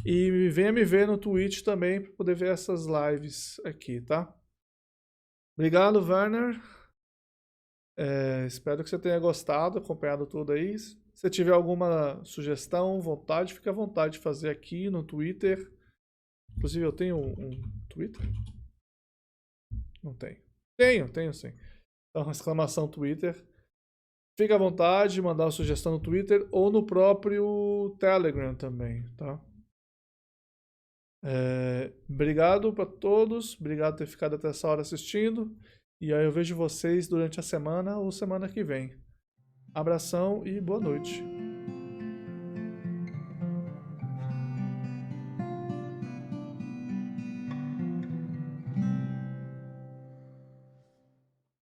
E venha me ver no Twitch também para poder ver essas lives aqui, tá? Obrigado, Werner. Espero que você tenha gostado, acompanhado tudo aí. Se tiver alguma sugestão, fique à vontade de fazer aqui no Twitter. Inclusive, eu tenho um Twitter? Não tenho. Tenho sim. Então, exclamação Twitter. Fique à vontade de mandar uma sugestão no Twitter ou no próprio Telegram também, tá? Obrigado para todos. Obrigado por ter ficado até essa hora assistindo. E aí eu vejo vocês durante a semana ou semana que vem. Abração e boa noite.